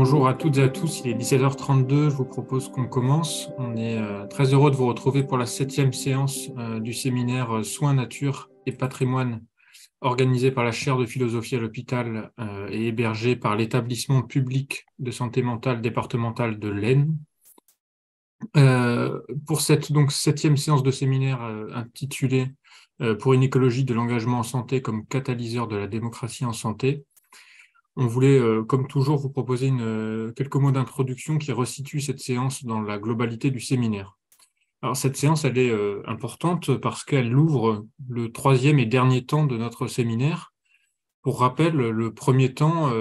Bonjour à toutes et à tous, il est 17h32, je vous propose qu'on commence. On est très heureux de vous retrouver pour la 7e séance du séminaire Soins, Nature et Patrimoine, organisé par la chaire de philosophie à l'hôpital et hébergé par l'établissement public de santé mentale départemental de l'Aisne. Pour cette donc 7e séance de séminaire intitulée Pour une écologie de l'engagement en santé comme catalyseur de la démocratie en santé, on voulait, comme toujours, vous proposer quelques mots d'introduction qui resituent cette séance dans la globalité du séminaire. Alors, cette séance, elle est importante parce qu'elle ouvre le 3e et dernier temps de notre séminaire. Pour rappel, le premier temps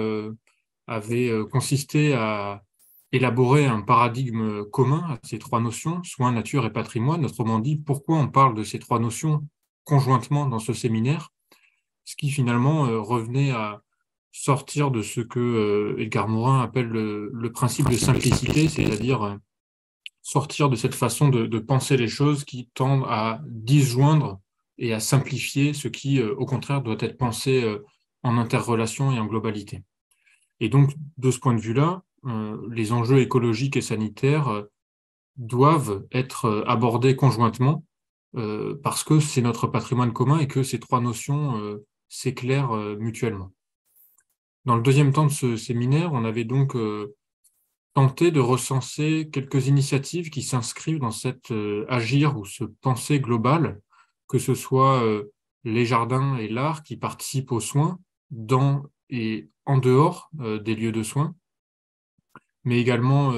avait consisté à élaborer un paradigme commun à ces trois notions, soins, nature et patrimoine. Autrement dit, pourquoi on parle de ces trois notions conjointement dans ce séminaire, ce qui finalement revenait à sortir de ce que Edgar Morin appelle le principe de simplicité, c'est-à-dire sortir de cette façon de penser les choses qui tendent à disjoindre et à simplifier ce qui, au contraire, doit être pensé en interrelation et en globalité. Et donc, de ce point de vue-là, les enjeux écologiques et sanitaires doivent être abordés conjointement parce que c'est notre patrimoine commun et que ces trois notions s'éclairent mutuellement. Dans le deuxième temps de ce séminaire, on avait donc tenté de recenser quelques initiatives qui s'inscrivent dans cet agir ou ce penser global, que ce soit les jardins et l'art qui participent aux soins dans et en dehors des lieux de soins, mais également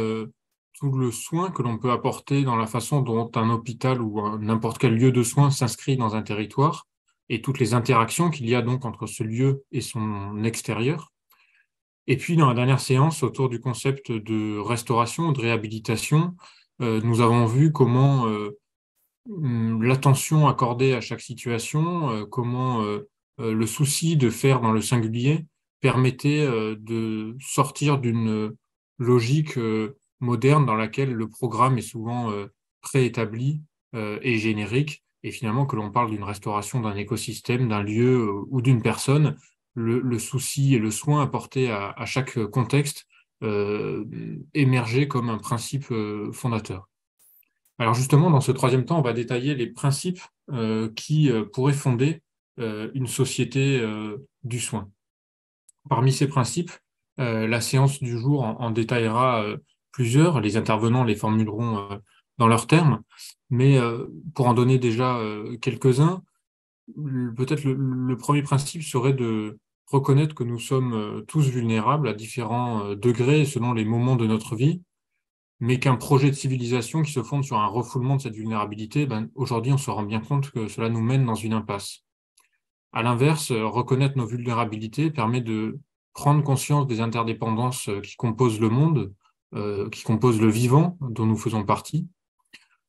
tout le soin que l'on peut apporter dans la façon dont un hôpital ou n'importe quel lieu de soins s'inscrit dans un territoire et toutes les interactions qu'il y a donc entre ce lieu et son extérieur. Et puis, dans la dernière séance, autour du concept de restauration, de réhabilitation, nous avons vu comment l'attention accordée à chaque situation, comment le souci de faire dans le singulier permettait de sortir d'une logique moderne dans laquelle le programme est souvent préétabli et générique, et finalement que l'on parle d'une restauration d'un écosystème, d'un lieu ou d'une personne, le souci et le soin apporté à chaque contexte émergeait comme un principe fondateur. Alors justement, dans ce troisième temps, on va détailler les principes qui pourraient fonder une société du soin. Parmi ces principes, la séance du jour en détaillera plusieurs. Les intervenants les formuleront dans leurs termes, mais pour en donner déjà quelques-uns, peut-être le premier principe serait de reconnaître que nous sommes tous vulnérables à différents degrés selon les moments de notre vie, mais qu'un projet de civilisation qui se fonde sur un refoulement de cette vulnérabilité, aujourd'hui, on se rend bien compte que cela nous mène dans une impasse. À l'inverse, reconnaître nos vulnérabilités permet de prendre conscience des interdépendances qui composent le monde, qui composent le vivant dont nous faisons partie.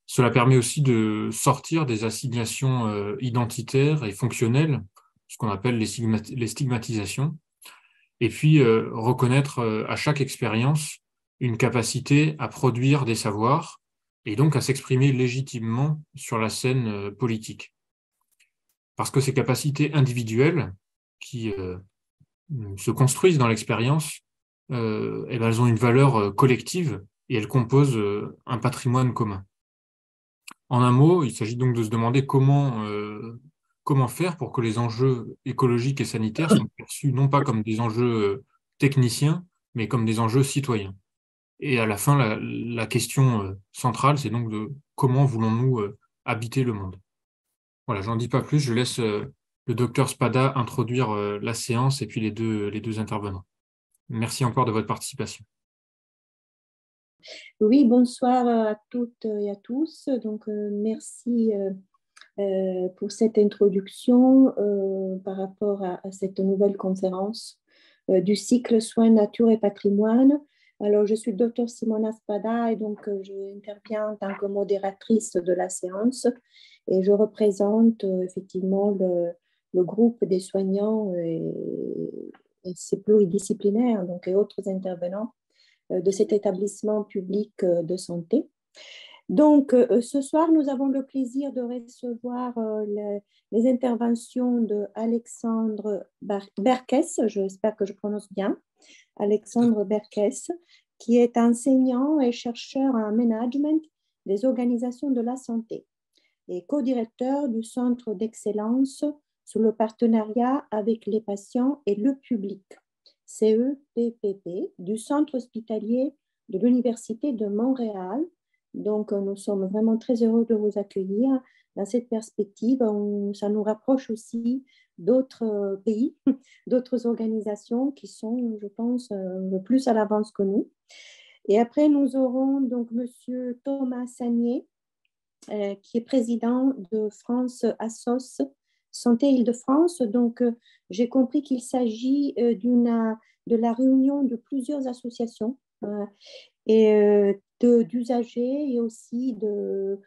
Cela permet aussi de sortir des assignations identitaires et fonctionnelles, ce qu'on appelle les stigmatisations, et puis reconnaître à chaque expérience une capacité à produire des savoirs et donc à s'exprimer légitimement sur la scène politique. Parce que ces capacités individuelles qui se construisent dans l'expérience, elles ont une valeur collective et elles composent un patrimoine commun. En un mot, il s'agit donc de se demander comment faire pour que les enjeux écologiques et sanitaires soient perçus non pas comme des enjeux techniciens, mais comme des enjeux citoyens. Et à la fin, la question centrale, c'est donc de comment voulons-nous habiter le monde. Voilà, j'en dis pas plus, je laisse le docteur Spada introduire la séance et puis les deux intervenants. Merci encore de votre participation. Oui, bonsoir à toutes et à tous. Donc, merci pour cette introduction par rapport à cette nouvelle conférence du cycle Soins, Nature et Patrimoine. Alors, je suis le docteur Simona Spada et donc j'interviens en tant que modératrice de la séance et je représente effectivement le groupe des soignants et c'est pluridisciplinaire, donc et autres intervenants de cet établissement public de santé. Donc, ce soir, nous avons le plaisir de recevoir les interventions de Alexandre Berkes, j'espère que je prononce bien, Alexandre Berkes, qui est enseignant et chercheur en management des organisations de la santé et co-directeur du Centre d'excellence sous le partenariat avec les patients et le public, CEPPP, du Centre hospitalier de l'Université de Montréal. Donc, nous sommes vraiment très heureux de vous accueillir dans cette perspective. Ça nous rapproche aussi d'autres pays, d'autres organisations qui sont, je pense, plus à l'avance que nous. Et après, nous aurons donc Monsieur Thomas Sagnier, qui est président de France Assos Santé Île-de-France. Donc, j'ai compris qu'il s'agit de la réunion de plusieurs associations et d'usagers et aussi de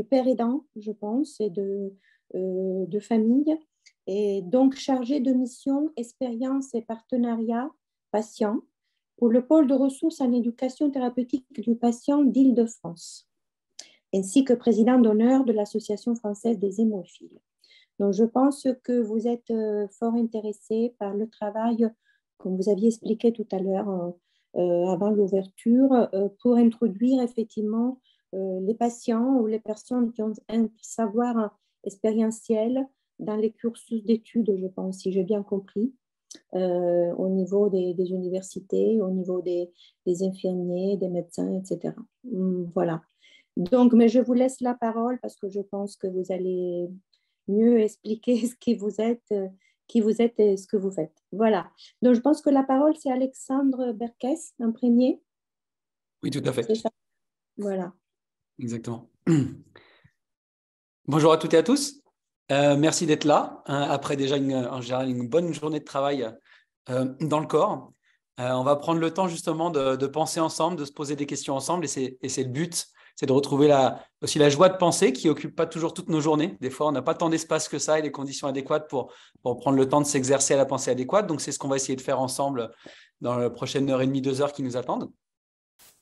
pères aidants, je pense, et de familles. Et donc, chargé de mission, expérience et partenariat patient pour le pôle de ressources en éducation thérapeutique du patient d'Île-de-France, ainsi que président d'honneur de l'Association française des hémophiles. Donc, je pense que vous êtes fort intéressé par le travail, comme vous aviez expliqué tout à l'heure avant l'ouverture, pour introduire effectivement les patients ou les personnes qui ont un savoir expérientiel dans les cursus d'études, je pense, si j'ai bien compris, au niveau des universités, au niveau des infirmiers, des médecins, etc. Voilà. Donc, mais je vous laisse la parole parce que je pense que vous allez mieux expliquer qui vous êtes et ce que vous faites. Voilà. Donc, je pense que la parole, c'est Alexandre Berkes, un premier. Oui, tout à fait. C'est ça. Voilà. Exactement. Bonjour à toutes et à tous. Merci d'être là. Après déjà en général une bonne journée de travail dans le corps. On va prendre le temps justement de penser ensemble, de se poser des questions ensemble. Et c'est le but, c'est de retrouver aussi la joie de penser qui n'occupe pas toujours toutes nos journées. Des fois, on n'a pas tant d'espace que ça et les conditions adéquates pour prendre le temps de s'exercer à la pensée adéquate. Donc, c'est ce qu'on va essayer de faire ensemble dans la prochaine heure et demie, 2 heures qui nous attendent.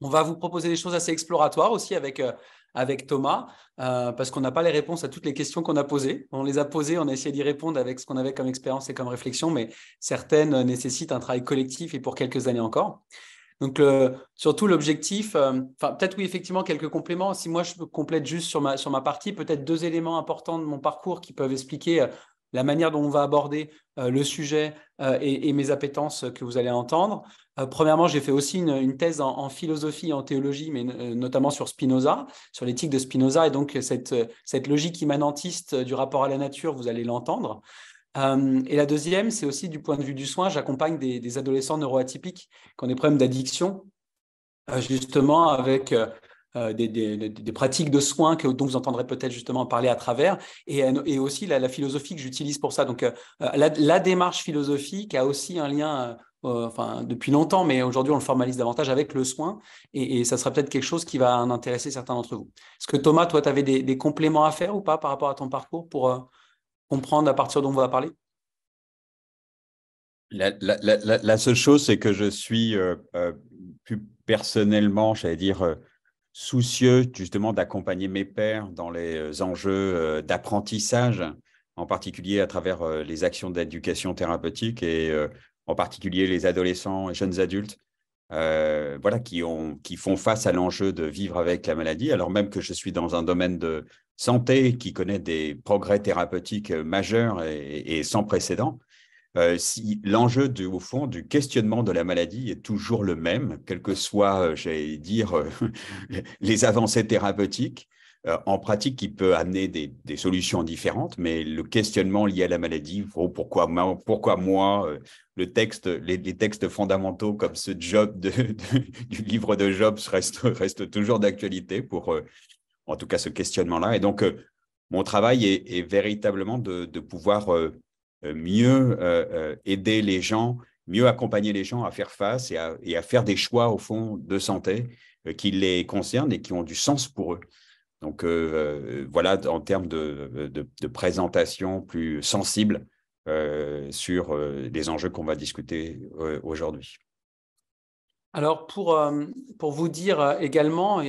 On va vous proposer des choses assez exploratoires aussi avec Thomas, parce qu'on n'a pas les réponses à toutes les questions qu'on a posées. On les a posées, on a essayé d'y répondre avec ce qu'on avait comme expérience et comme réflexion, mais certaines nécessitent un travail collectif et pour quelques années encore. Donc, surtout l'objectif, peut-être oui, effectivement, quelques compléments. Si moi, je complète juste sur ma partie, peut-être 2 éléments importants de mon parcours qui peuvent expliquer la manière dont on va aborder le sujet et mes appétences que vous allez entendre. Premièrement, j'ai fait aussi une thèse en philosophie et en théologie, mais notamment sur Spinoza, sur l'éthique de Spinoza. Et donc, cette logique immanentiste du rapport à la nature, vous allez l'entendre. Et la deuxième, c'est aussi du point de vue du soin, j'accompagne des adolescents neuroatypiques qui ont des problèmes d'addiction, justement avec des pratiques de soins dont vous entendrez peut-être justement parler à travers, et aussi la philosophie que j'utilise pour ça. Donc, la démarche philosophique a aussi un lien, depuis longtemps, mais aujourd'hui, on le formalise davantage avec le soin, et ça sera peut-être quelque chose qui va en intéresser certains d'entre vous. Est-ce que Thomas, toi, tu avais des compléments à faire ou pas par rapport à ton parcours pour comprendre à partir dont on va parler? La seule chose, c'est que je suis plus personnellement, j'allais dire, soucieux justement d'accompagner mes pairs dans les enjeux d'apprentissage, en particulier à travers les actions d'éducation thérapeutique et en particulier les adolescents et jeunes adultes qui font face à l'enjeu de vivre avec la maladie, alors même que je suis dans un domaine de santé qui connaît des progrès thérapeutiques majeurs et sans précédent. Si l'enjeu au fond du questionnement de la maladie est toujours le même, quelles que soient, j'allais dire, les avancées thérapeutiques, en pratique, qui peut amener des solutions différentes, mais le questionnement lié à la maladie, pourquoi moi, les textes fondamentaux comme ce Job du livre de Job restent toujours d'actualité pour, en tout cas, ce questionnement-là. Et donc, mon travail est véritablement de pouvoir mieux aider les gens, mieux accompagner les gens à faire face et à faire des choix, au fond, de santé qui les concernent et qui ont du sens pour eux. Donc, voilà, en termes de présentation plus sensible sur les enjeux qu'on va discuter aujourd'hui. Alors, pour vous dire également,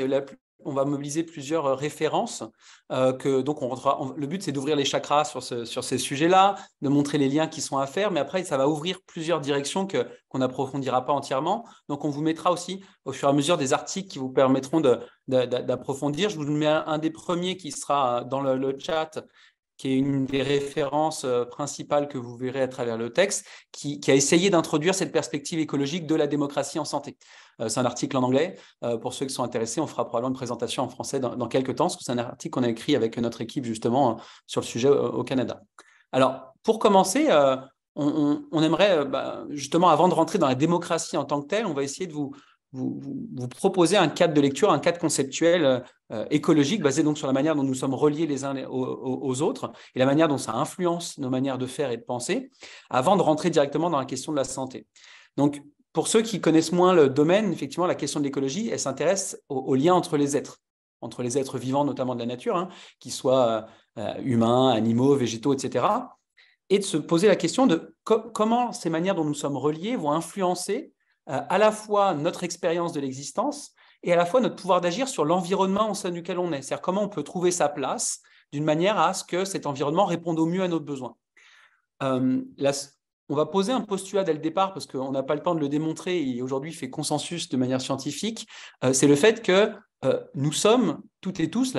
on va mobiliser plusieurs références. Le but, c'est d'ouvrir les chakras sur ces sujets-là, de montrer les liens qui sont à faire, mais après, ça va ouvrir plusieurs directions qu'on n'approfondira pas entièrement. Donc, on vous mettra aussi, au fur et à mesure, des articles qui vous permettront d'approfondir. Je vous mets un des premiers qui sera dans le chat, qui est une des références principales que vous verrez à travers le texte, qui a essayé d'introduire cette perspective écologique de la démocratie en santé. C'est un article en anglais. Pour ceux qui sont intéressés, on fera probablement une présentation en français dans quelques temps, parce que c'est un article qu'on a écrit avec notre équipe, justement, sur le sujet au Canada. Alors, pour commencer, on aimerait, justement, avant de rentrer dans la démocratie en tant que telle, on va essayer de vous proposer un cadre de lecture, un cadre conceptuel écologique basé donc sur la manière dont nous sommes reliés les uns aux autres et la manière dont ça influence nos manières de faire et de penser, avant de rentrer directement dans la question de la santé. Donc, pour ceux qui connaissent moins le domaine, effectivement, la question de l'écologie, elle s'intéresse au lien entre les êtres vivants, notamment de la nature, qu'ils soient humains, animaux, végétaux, etc., et de se poser la question de comment ces manières dont nous sommes reliés vont influencer à la fois notre expérience de l'existence et à la fois notre pouvoir d'agir sur l'environnement au sein duquel on est. C'est-à-dire comment on peut trouver sa place d'une manière à ce que cet environnement réponde au mieux à nos besoins. On va poser un postulat dès le départ parce qu'on n'a pas le temps de le démontrer et aujourd'hui il fait consensus de manière scientifique. C'est le fait que nous sommes toutes et tous,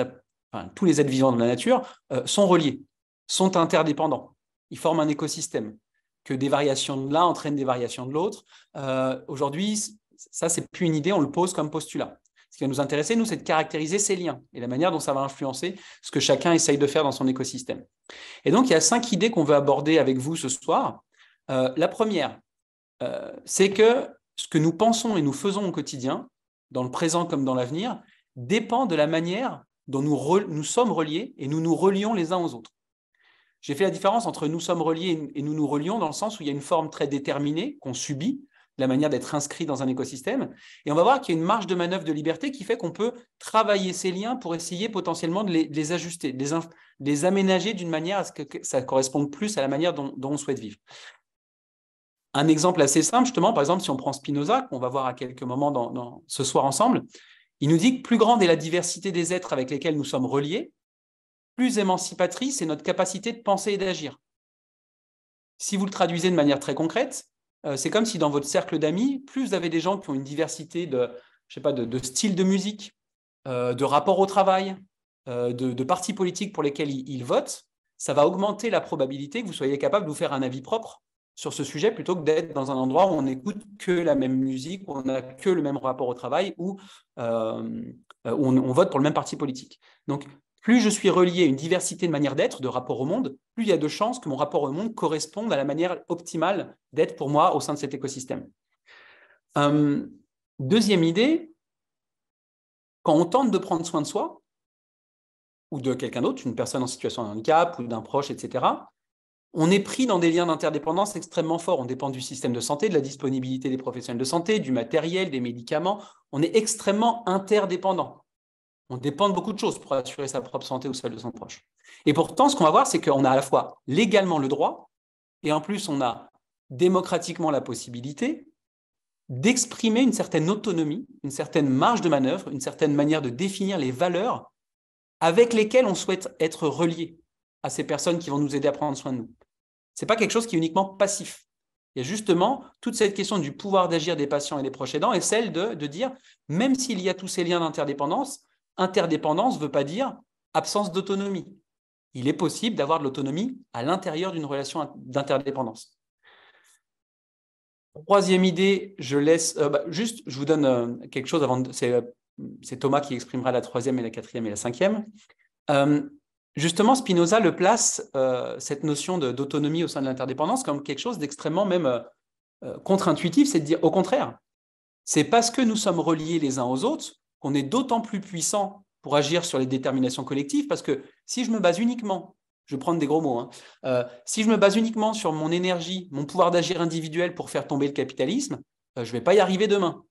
tous les êtres vivants de la nature sont reliés, sont interdépendants. Ils forment un écosystème. Que des variations de l'un entraînent des variations de l'autre. Aujourd'hui, ça, c'est plus une idée, on le pose comme postulat. Ce qui va nous intéresser, nous, c'est de caractériser ces liens et la manière dont ça va influencer ce que chacun essaye de faire dans son écosystème. Et donc, il y a 5 idées qu'on veut aborder avec vous ce soir. La première, c'est que ce que nous pensons et nous faisons au quotidien, dans le présent comme dans l'avenir, dépend de la manière dont nous sommes reliés et nous nous relions les uns aux autres. J'ai fait la différence entre nous sommes reliés et nous nous relions dans le sens où il y a une forme très déterminée qu'on subit, la manière d'être inscrit dans un écosystème. Et on va voir qu'il y a une marge de manœuvre de liberté qui fait qu'on peut travailler ces liens pour essayer potentiellement de les ajuster, de les aménager d'une manière à ce que ça corresponde plus à la manière dont on souhaite vivre. Un exemple assez simple, justement, par exemple, si on prend Spinoza, qu'on va voir à quelques moments ce soir ensemble, il nous dit que plus grande est la diversité des êtres avec lesquels nous sommes reliés, plus émancipatrice est notre capacité de penser et d'agir. Si vous le traduisez de manière très concrète, c'est comme si dans votre cercle d'amis, plus vous avez des gens qui ont une diversité de styles de musique, de rapports au travail, de partis politiques pour lesquels ils votent, ça va augmenter la probabilité que vous soyez capable de vous faire un avis propre sur ce sujet plutôt que d'être dans un endroit où on n'écoute que la même musique, où on n'a que le même rapport au travail, où on vote pour le même parti politique. Donc, plus je suis relié à une diversité de manières d'être, de rapport au monde, plus il y a de chances que mon rapport au monde corresponde à la manière optimale d'être pour moi au sein de cet écosystème. Deuxième idée, quand on tente de prendre soin de soi, ou de quelqu'un d'autre, une personne en situation de handicap, ou d'un proche, etc., on est pris dans des liens d'interdépendance extrêmement forts. On dépend du système de santé, de la disponibilité des professionnels de santé, du matériel, des médicaments. On est extrêmement interdépendant. On dépend de beaucoup de choses pour assurer sa propre santé ou celle de son proche. Et pourtant, ce qu'on va voir, c'est qu'on a à la fois légalement le droit, et en plus, on a démocratiquement la possibilité d'exprimer une certaine autonomie, une certaine marge de manœuvre, une certaine manière de définir les valeurs avec lesquelles on souhaite être relié à ces personnes qui vont nous aider à prendre soin de nous. Ce n'est pas quelque chose qui est uniquement passif. Il y a justement toute cette question du pouvoir d'agir des patients et des proches aidants et celle de dire, même s'il y a tous ces liens d'interdépendance, interdépendance ne veut pas dire absence d'autonomie. Il est possible d'avoir de l'autonomie à l'intérieur d'une relation d'interdépendance. Troisième idée, je vous donne quelque chose avant. C'est Thomas qui exprimera la troisième et la quatrième et la cinquième. Justement, Spinoza le place, cette notion d'autonomie au sein de l'interdépendance, comme quelque chose d'extrêmement même contre-intuitif, c'est de dire au contraire, c'est parce que nous sommes reliés les uns aux autres qu'on est d'autant plus puissant pour agir sur les déterminations collectives, parce que si je me base uniquement, je vais prendre des gros mots, si je me base uniquement sur mon énergie, mon pouvoir d'agir individuel pour faire tomber le capitalisme, je ne vais pas y arriver demain.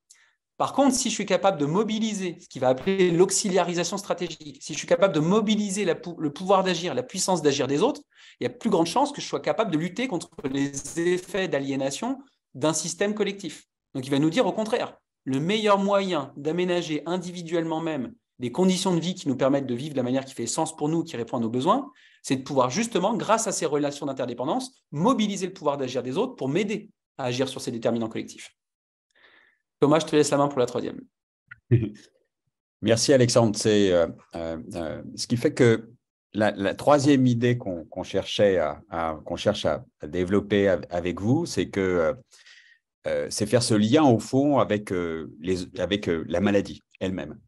Par contre, si je suis capable de mobiliser ce qu'il va appeler l'auxiliarisation stratégique, si je suis capable de mobiliser le pouvoir d'agir, la puissance d'agir des autres, il y a plus grande chance que je sois capable de lutter contre les effets d'aliénation d'un système collectif. Donc, il va nous dire au contraire, le meilleur moyen d'aménager individuellement même des conditions de vie qui nous permettent de vivre de la manière qui fait sens pour nous, qui répond à nos besoins, c'est de pouvoir justement, grâce à ces relations d'interdépendance, mobiliser le pouvoir d'agir des autres pour m'aider à agir sur ces déterminants collectifs. Thomas, je te laisse la main pour la troisième. Merci Alexandre. C'est ce qui fait que la troisième idée qu'on cherche à développer avec vous, c'est que c'est faire ce lien au fond avec la maladie elle-même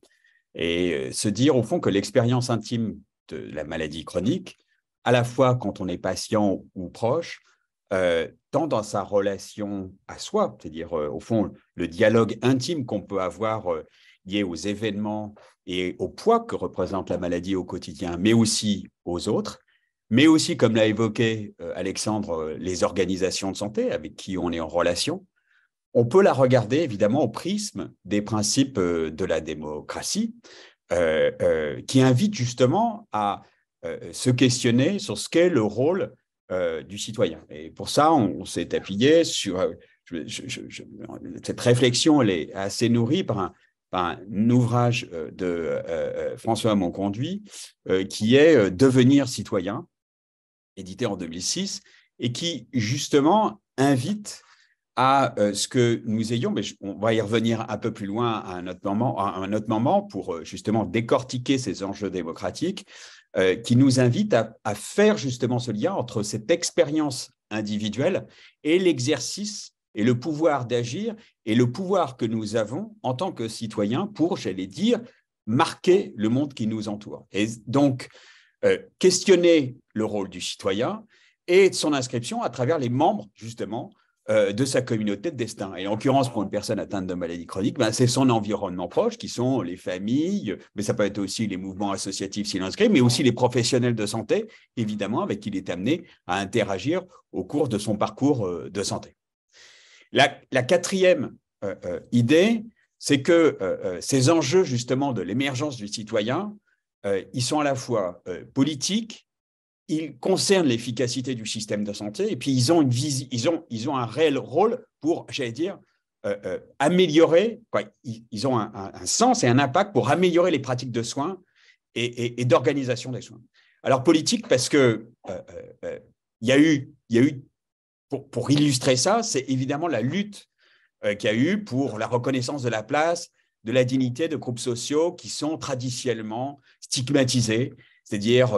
et se dire au fond que l'expérience intime de la maladie chronique, à la fois quand on est patient ou proche, tant dans sa relation à soi, c'est-à-dire au fond le dialogue intime qu'on peut avoir lié aux événements et au poids que représente la maladie au quotidien, mais aussi aux autres, mais aussi, comme l'a évoqué Alexandre, les organisations de santé avec qui on est en relation. On peut la regarder évidemment au prisme des principes de la démocratie qui invitent justement à se questionner sur ce qu'est le rôle du citoyen. Et pour ça, on s'est appuyé sur… cette réflexion, elle est assez nourrie par un ouvrage de François Monconduit qui est « Devenir citoyen », édité en 2006, et qui justement invite à ce que nous ayons, mais on va y revenir un peu plus loin à un autre moment pour justement décortiquer ces enjeux démocratiques, qui nous invite à faire justement ce lien entre cette expérience individuelle et l'exercice et le pouvoir d'agir et le pouvoir que nous avons en tant que citoyens pour, j'allais dire, marquer le monde qui nous entoure. Et donc, questionner le rôle du citoyen et de son inscription à travers les membres, justement, de sa communauté de destin. Et en l'occurrence, pour une personne atteinte de maladie chronique, c'est son environnement proche, qui sont les familles, mais ça peut être aussi les mouvements associatifs s'il inscrit, mais aussi les professionnels de santé, évidemment, avec qui il est amené à interagir au cours de son parcours de santé. La quatrième idée, c'est que ces enjeux, justement, de l'émergence du citoyen, ils sont à la fois politiques, ils concernent l'efficacité du système de santé et puis ils ont un réel rôle pour, j'allais dire, améliorer, ils ont un sens et un impact pour améliorer les pratiques de soins et d'organisation des soins. Alors politique parce que il y a eu pour illustrer ça, c'est évidemment la lutte qu'il y a eu pour la reconnaissance de la place, de la dignité de groupes sociaux qui sont traditionnellement stigmatisés, c'est-à-dire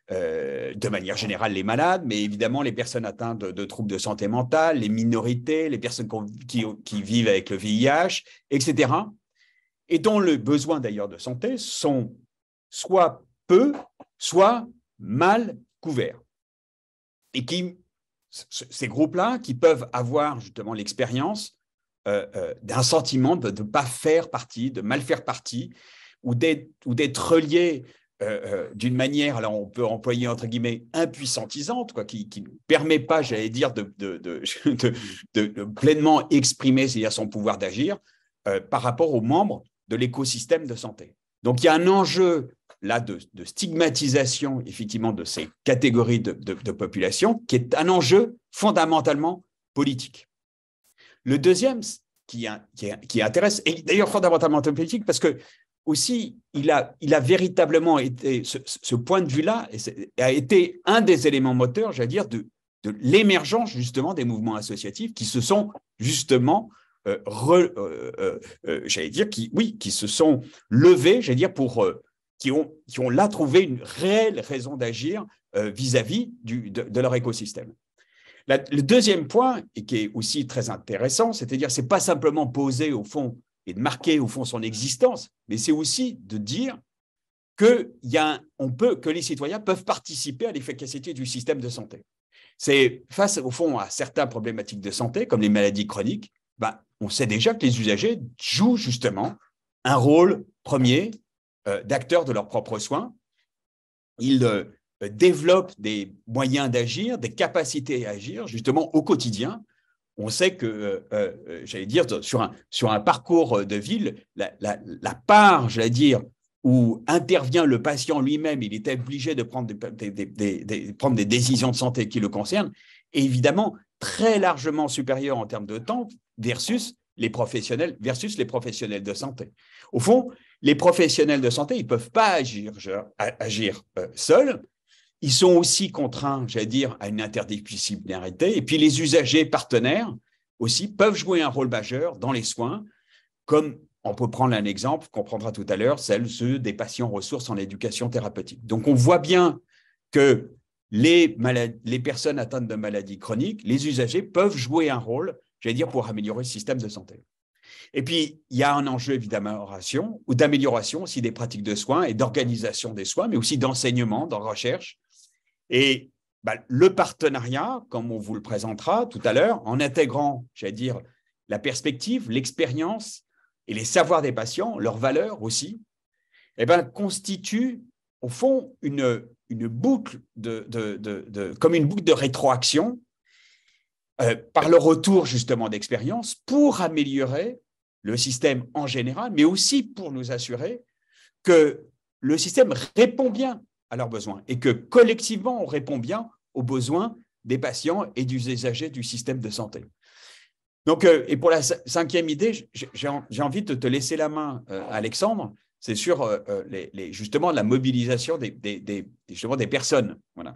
de manière générale les malades, mais évidemment les personnes atteintes de troubles de santé mentale, les minorités, les personnes qui vivent avec le VIH, etc. Et dont les besoins d'ailleurs de santé sont soit peu, soit mal couverts. Et ces groupes-là qui peuvent avoir justement l'expérience d'un sentiment de ne pas faire partie, de mal faire partie, ou d'être relié d'une manière, alors on peut employer entre guillemets impuissantisante, qui ne permet pas, j'allais dire, de pleinement exprimer, c'est-à-dire son pouvoir d'agir par rapport aux membres de l'écosystème de santé. Donc il y a un enjeu là de stigmatisation effectivement de ces catégories de population qui est un enjeu fondamentalement politique. Le deuxième qui intéresse, et d'ailleurs fondamentalement politique parce que aussi, il a véritablement été, ce point de vue-là a été un des éléments moteurs, j'allais dire, de l'émergence justement des mouvements associatifs qui se sont justement, j'allais dire, qui se sont levés, j'allais dire, qui ont là trouvé une réelle raison d'agir vis-à-vis de leur écosystème. Le deuxième point, et qui est aussi très intéressant, c'est-à-dire, c'est pas simplement poser au fond et de marquer au fond son existence, mais c'est aussi de dire que les citoyens peuvent participer à l'efficacité du système de santé. C'est face au fond à certaines problématiques de santé, comme les maladies chroniques, on sait déjà que les usagers jouent justement un rôle premier d'acteurs de leurs propres soins. Ils développent des moyens d'agir, des capacités à agir justement au quotidien. On sait que, j'allais dire, sur un parcours de ville, la part, j'allais dire, où intervient le patient lui-même, il est obligé de prendre des décisions de santé qui le concernent, est évidemment très largement supérieure en termes de temps versus les professionnels versus les professionnels de santé. Au fond, les professionnels de santé, ils ne peuvent pas agir seuls. Ils sont aussi contraints, j'allais dire, à une interdisciplinarité. Et puis, les usagers partenaires aussi peuvent jouer un rôle majeur dans les soins, comme on peut prendre un exemple qu'on prendra tout à l'heure, ceux des patients ressources en éducation thérapeutique. Donc, on voit bien que les personnes atteintes de maladies chroniques, les usagers peuvent jouer un rôle, j'allais dire, pour améliorer le système de santé. Et puis, il y a un enjeu évidemment d'amélioration aussi des pratiques de soins et d'organisation des soins, mais aussi d'enseignement, de recherche. Et le partenariat, comme on vous le présentera tout à l'heure, en intégrant, j'allais dire, la perspective, l'expérience et les savoirs des patients, leurs valeurs aussi, constitue au fond une boucle comme une boucle de rétroaction par le retour justement d'expérience pour améliorer le système en général, mais aussi pour nous assurer que le système répond bien à leurs besoins et que collectivement, on répond bien aux besoins des patients et des usagers du système de santé. Donc, et pour la cinquième idée, j'ai envie de te laisser la main, Alexandre, c'est sur justement la mobilisation des personnes. Voilà.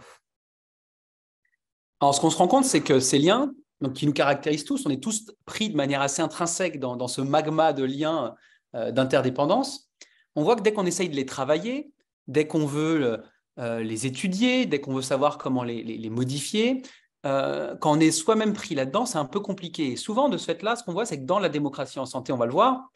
Alors, ce qu'on se rend compte, c'est que ces liens, donc, qui nous caractérisent tous, on est tous pris de manière assez intrinsèque dans ce magma de liens d'interdépendance. On voit que dès qu'on essaye de les travailler, dès qu'on veut les étudier, dès qu'on veut savoir comment les modifier, quand on est soi-même pris là-dedans, c'est un peu compliqué. Et souvent, de ce fait-là, ce qu'on voit, c'est que dans la démocratie en santé, on va le voir,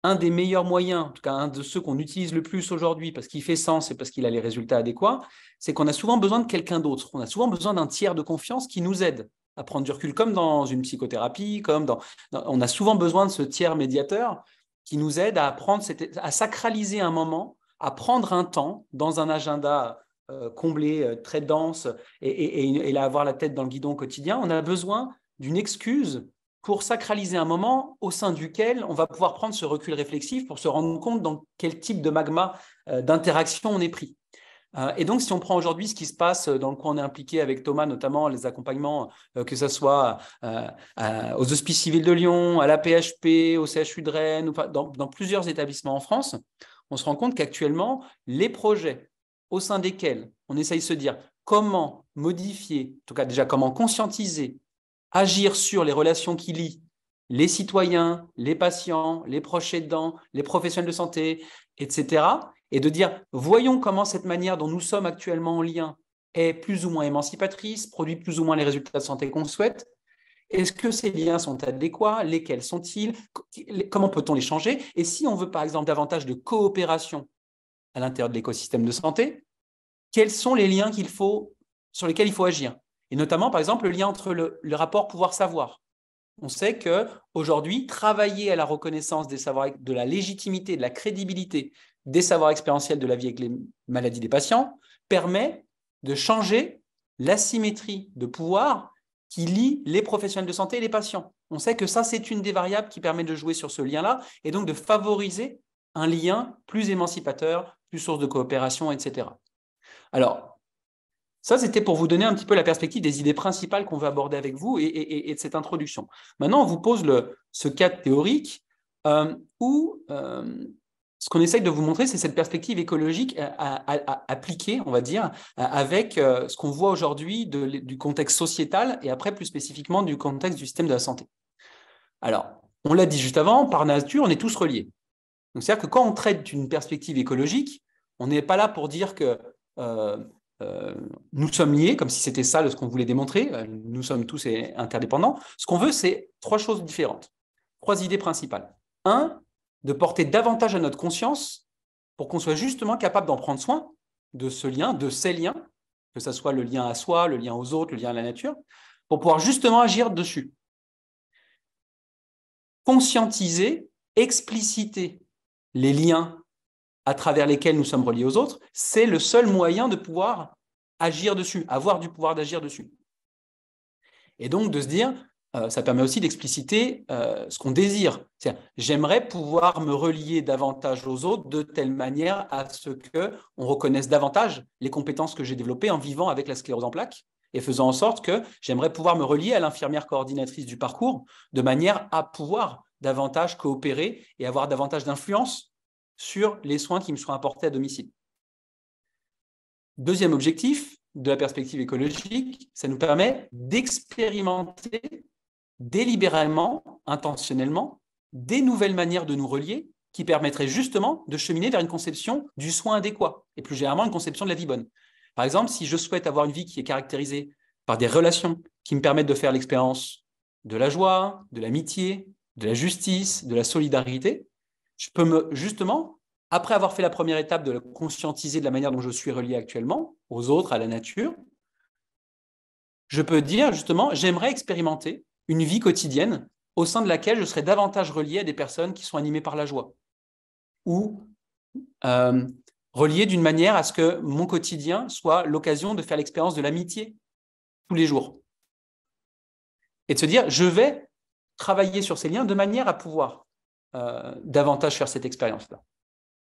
un des meilleurs moyens, en tout cas un de ceux qu'on utilise le plus aujourd'hui parce qu'il fait sens et parce qu'il a les résultats adéquats, c'est qu'on a souvent besoin de quelqu'un d'autre. On a souvent besoin d'un tiers de confiance qui nous aide à prendre du recul, comme dans une psychothérapie, on a souvent besoin de ce tiers médiateur qui nous aide à sacraliser un moment, à prendre un temps dans un agenda comblé, très dense, et avoir la tête dans le guidon au quotidien. On a besoin d'une excuse pour sacraliser un moment au sein duquel on va pouvoir prendre ce recul réflexif pour se rendre compte dans quel type de magma d'interaction on est pris. Et donc, si on prend aujourd'hui ce qui se passe dans le quoi on est impliqué avec Thomas, notamment les accompagnements, que ce soit aux Hospices civils de Lyon, à la PHP, au CHU de Rennes, dans plusieurs établissements en France, on se rend compte qu'actuellement, les projets au sein desquels on essaye de se dire comment modifier, en tout cas déjà comment conscientiser, agir sur les relations qui lient les citoyens, les patients, les proches aidants, les professionnels de santé, etc., et de dire, voyons comment cette manière dont nous sommes actuellement en lien est plus ou moins émancipatrice, produit plus ou moins les résultats de santé qu'on souhaite. Est-ce que ces liens sont adéquats? Lesquels sont-ils? Comment peut-on les changer? Et si on veut, par exemple, davantage de coopération à l'intérieur de l'écosystème de santé, quels sont les liens sur lesquels il faut agir? Et notamment, par exemple, le lien entre le rapport pouvoir-savoir. On sait qu'aujourd'hui, travailler à la reconnaissance des savoirs, de la légitimité, de la crédibilité des savoirs expérientiels de la vie avec les maladies des patients permet de changer l'asymétrie de pouvoir qui lie les professionnels de santé et les patients. On sait que ça, c'est une des variables qui permet de jouer sur ce lien-là et donc de favoriser un lien plus émancipateur, plus source de coopération, etc. Alors, ça, c'était pour vous donner un petit peu la perspective des idées principales qu'on veut aborder avec vous et de cette introduction. Maintenant, on vous pose ce cadre théorique où ce qu'on essaye de vous montrer, c'est cette perspective écologique appliquée, on va dire, avec ce qu'on voit aujourd'hui du contexte sociétal et après plus spécifiquement du contexte du système de la santé. Alors, on l'a dit juste avant, par nature, on est tous reliés. Donc, c'est-à-dire que quand on traite d'une perspective écologique, on n'est pas là pour dire que nous sommes liés, comme si c'était ça ce qu'on voulait démontrer. Nous sommes tous interdépendants. Ce qu'on veut, c'est 3 choses différentes, 3 idées principales. 1, de porter davantage à notre conscience pour qu'on soit justement capable d'en prendre soin, de ce lien, de ces liens, que ce soit le lien à soi, le lien aux autres, le lien à la nature, pour pouvoir justement agir dessus. Conscientiser, expliciter les liens à travers lesquels nous sommes reliés aux autres, c'est le seul moyen de pouvoir agir dessus, avoir du pouvoir d'agir dessus. Et donc de se dire, ça permet aussi d'expliciter ce qu'on désire. C'est-à-dire, j'aimerais pouvoir me relier davantage aux autres de telle manière à ce qu'on reconnaisse davantage les compétences que j'ai développées en vivant avec la sclérose en plaques et faisant en sorte que j'aimerais pouvoir me relier à l'infirmière coordinatrice du parcours de manière à pouvoir davantage coopérer et avoir davantage d'influence sur les soins qui me seront apportés à domicile. Deuxième objectif de la perspective écologique, ça nous permet d'expérimenter délibérément, intentionnellement, des nouvelles manières de nous relier qui permettraient justement de cheminer vers une conception du soin adéquat et plus généralement une conception de la vie bonne. Par exemple, si je souhaite avoir une vie qui est caractérisée par des relations qui me permettent de faire l'expérience de la joie, de l'amitié, de la justice, de la solidarité, je peux justement, après avoir fait la première étape de conscientiser de la manière dont je suis relié actuellement, aux autres, à la nature, je peux dire justement, j'aimerais expérimenter une vie quotidienne au sein de laquelle je serais davantage relié à des personnes qui sont animées par la joie ou relié d'une manière à ce que mon quotidien soit l'occasion de faire l'expérience de l'amitié tous les jours. Et de se dire, je vais travailler sur ces liens de manière à pouvoir davantage faire cette expérience-là.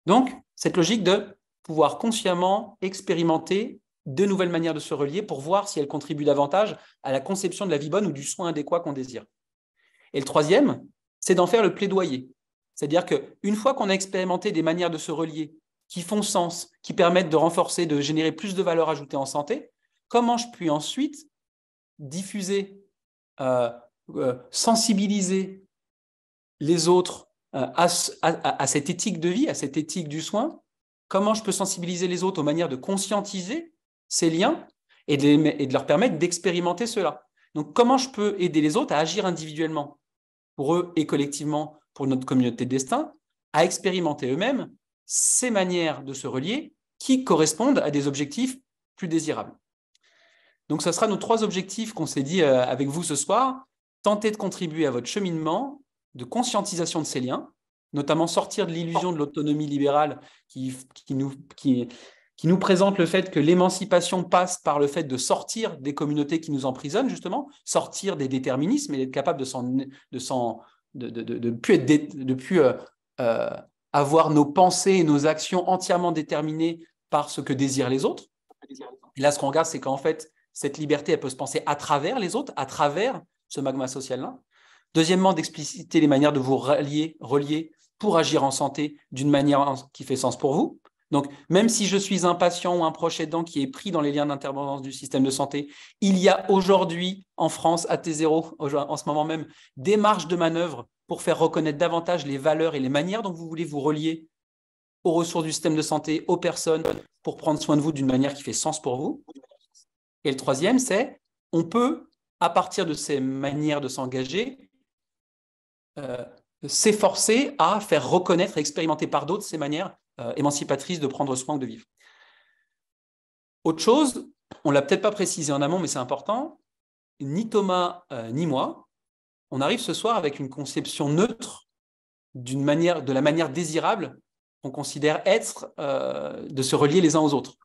Donc, cette logique de pouvoir consciemment expérimenter de nouvelles manières de se relier pour voir si elles contribuent davantage à la conception de la vie bonne ou du soin adéquat qu'on désire. Et le troisième, c'est d'en faire le plaidoyer. C'est-à-dire qu'une fois qu'on a expérimenté des manières de se relier qui font sens, qui permettent de renforcer, de générer plus de valeur ajoutée en santé, comment je puis ensuite diffuser, sensibiliser les autres à cette éthique de vie, à cette éthique du soin? Comment je peux sensibiliser les autres aux manières de conscientiser ces liens et de leur permettre d'expérimenter cela? Donc, comment je peux aider les autres à agir individuellement, pour eux et collectivement, pour notre communauté de destin, à expérimenter eux-mêmes ces manières de se relier qui correspondent à des objectifs plus désirables. Donc, ce sera nos 3 objectifs qu'on s'est dit avec vous ce soir. Tenter de contribuer à votre cheminement de conscientisation de ces liens, notamment sortir de l'illusion de l'autonomie libérale qui nous présente le fait que l'émancipation passe par le fait de sortir des communautés qui nous emprisonnent, justement, sortir des déterminismes et d'être capable de plus avoir nos pensées et nos actions entièrement déterminées par ce que désirent les autres. Et là, ce qu'on regarde, c'est qu'en fait, cette liberté, elle peut se penser à travers les autres, à travers ce magma social-là. Deuxièmement, d'expliciter les manières de vous relier pour agir en santé d'une manière qui fait sens pour vous. Donc, même si je suis un patient ou un proche aidant qui est pris dans les liens d'intervention du système de santé, il y a aujourd'hui en France, à T0, en ce moment même, des marges de manœuvre pour faire reconnaître davantage les valeurs et les manières dont vous voulez vous relier aux ressources du système de santé, aux personnes, pour prendre soin de vous d'une manière qui fait sens pour vous. Et le troisième, c'est on peut, à partir de ces manières de s'engager, s'efforcer à faire reconnaître et expérimenter par d'autres ces manières émancipatrices de prendre soin ou de vivre. Autre chose, on ne l'a peut-être pas précisé en amont, mais c'est important, ni Thomas ni moi, on arrive ce soir avec une conception neutre de la manière désirable qu'on considère être de se relier les uns aux autres.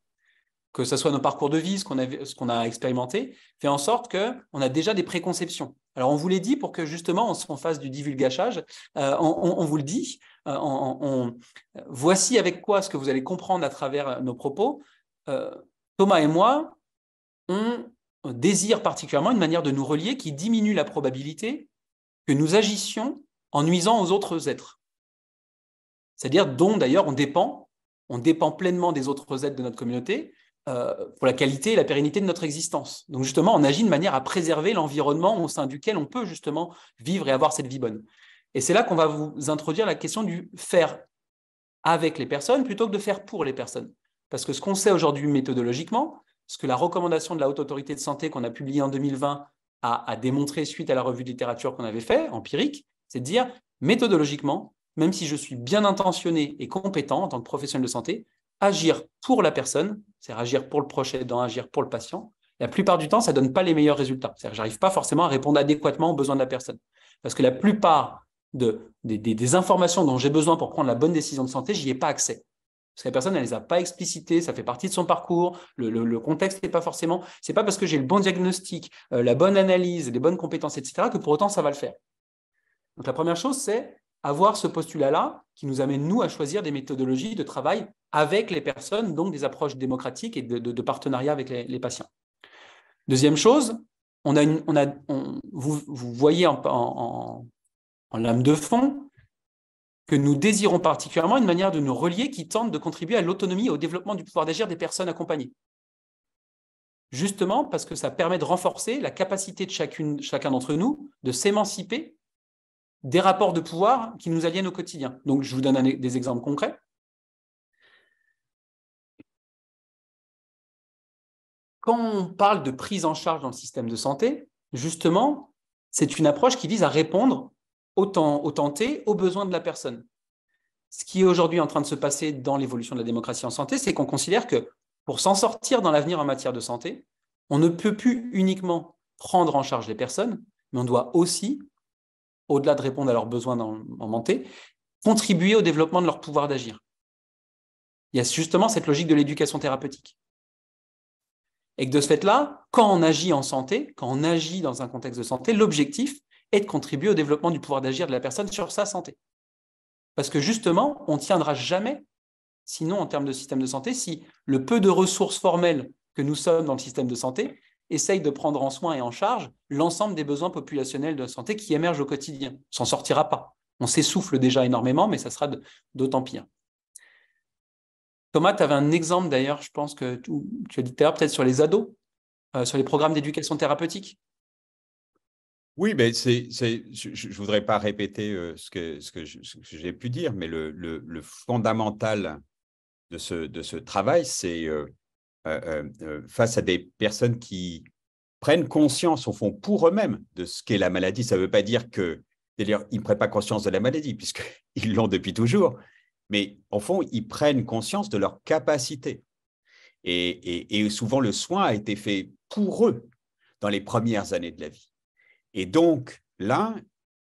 Que ce soit nos parcours de vie, ce qu'on a expérimenté, fait en sorte qu'on a déjà des préconceptions. Alors, on vous l'a dit pour que justement on fasse du divulgachage, on vous le dit, voici avec quoi ce que vous allez comprendre à travers nos propos. Thomas et moi, on désire particulièrement une manière de nous relier qui diminue la probabilité que nous agissions en nuisant aux autres êtres. C'est-à-dire dont d'ailleurs on dépend pleinement des autres êtres de notre communauté, pour la qualité et la pérennité de notre existence. Donc justement, on agit de manière à préserver l'environnement au sein duquel on peut justement vivre et avoir cette vie bonne. Et c'est là qu'on va vous introduire la question du faire avec les personnes plutôt que de faire pour les personnes. Parce que ce qu'on sait aujourd'hui méthodologiquement, ce que la recommandation de la Haute Autorité de Santé qu'on a publiée en 2020 a démontré suite à la revue de littérature qu'on avait fait, empirique, c'est de dire méthodologiquement, même si je suis bien intentionné et compétent en tant que professionnel de santé, agir pour la personne, c'est-à-dire agir pour le proche aidant, agir pour le patient, la plupart du temps, ça ne donne pas les meilleurs résultats. C'est-à-dire que je n'arrive pas forcément à répondre adéquatement aux besoins de la personne. Parce que la plupart des informations dont j'ai besoin pour prendre la bonne décision de santé, je n'y ai pas accès. Parce que la personne, elle ne les a pas explicitées, ça fait partie de son parcours, le contexte n'est pas forcément… Ce n'est pas parce que j'ai le bon diagnostic, la bonne analyse, les bonnes compétences, etc., que pour autant, ça va le faire. Donc la première chose, c'est avoir ce postulat-là qui nous amène, nous, à choisir des méthodologies de travail avec les personnes, donc des approches démocratiques et de partenariat avec les patients. Deuxième chose, vous voyez en lame de fond que nous désirons particulièrement une manière de nous relier qui tente de contribuer à l'autonomie et au développement du pouvoir d'agir des personnes accompagnées. Justement parce que ça permet de renforcer la capacité de chacun d'entre nous de s'émanciper des rapports de pouvoir qui nous aliènent au quotidien. Donc, je vous donne des exemples concrets. Quand on parle de prise en charge dans le système de santé, justement, c'est une approche qui vise à répondre au temps T, aux besoins de la personne. Ce qui est aujourd'hui en train de se passer dans l'évolution de la démocratie en santé, c'est qu'on considère que pour s'en sortir dans l'avenir en matière de santé, on ne peut plus uniquement prendre en charge les personnes, mais on doit aussi, au-delà de répondre à leurs besoins en santé, contribuer au développement de leur pouvoir d'agir. Il y a justement cette logique de l'éducation thérapeutique. Et que de ce fait-là, quand on agit en santé, quand on agit dans un contexte de santé, l'objectif est de contribuer au développement du pouvoir d'agir de la personne sur sa santé. Parce que justement, on ne tiendra jamais, sinon en termes de système de santé, si le peu de ressources formelles que nous sommes dans le système de santé essaye de prendre en soin et en charge l'ensemble des besoins populationnels de santé qui émergent au quotidien. On ne s'en sortira pas. On s'essouffle déjà énormément, mais ça sera d'autant pire. Thomas, tu avais un exemple d'ailleurs, je pense que tu as dit tout à l'heure, peut-être sur les ados, sur les programmes d'éducation thérapeutique. Oui, mais je ne voudrais pas répéter ce que j'ai pu dire, mais le fondamental de ce travail, c'est face à des personnes qui prennent conscience, au fond, pour eux-mêmes de ce qu'est la maladie. Ça ne veut pas dire qu'ils ne prennent pas conscience de la maladie, puisqu'ils l'ont depuis toujours, mais au fond, ils prennent conscience de leur capacité. Et souvent, le soin a été fait pour eux dans les premières années de la vie. Et donc, là,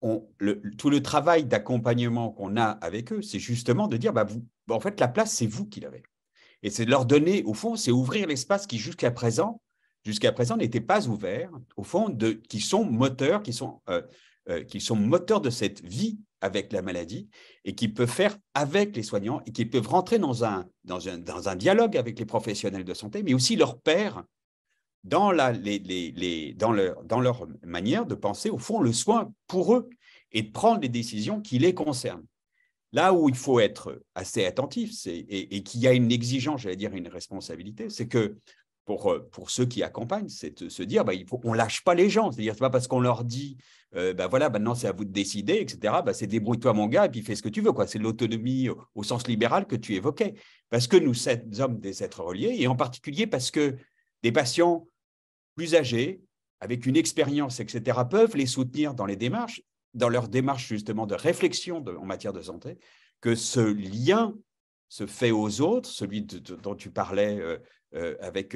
tout le travail d'accompagnement qu'on a avec eux, c'est justement de dire, en fait, la place, c'est vous qui l'avez. Et c'est de leur donner, au fond, c'est ouvrir l'espace qui, jusqu'à présent, n'était pas ouvert, au fond, qui sont moteurs de cette vie avec la maladie et qui peuvent faire avec les soignants et qui peuvent rentrer dans un dialogue avec les professionnels de santé, mais aussi leurs pairs, dans leur manière de penser, au fond, le soin pour eux et de prendre des décisions qui les concernent. Là où il faut être assez attentif et qu'il y a une exigence, j'allais dire une responsabilité, c'est que pour ceux qui accompagnent, c'est de se dire on ne lâche pas les gens. C'est-à-dire, ce n'est pas parce qu'on leur dit voilà, maintenant c'est à vous de décider, etc. C'est débrouille-toi mon gars et puis fais ce que tu veux. C'est l'autonomie au sens libéral que tu évoquais. Parce que nous sommes des êtres reliés et en particulier parce que des patients plus âgés, avec une expérience, etc., peuvent les soutenir dans leur démarche justement de réflexion en matière de santé, que ce lien se fait aux autres, celui dont tu parlais avec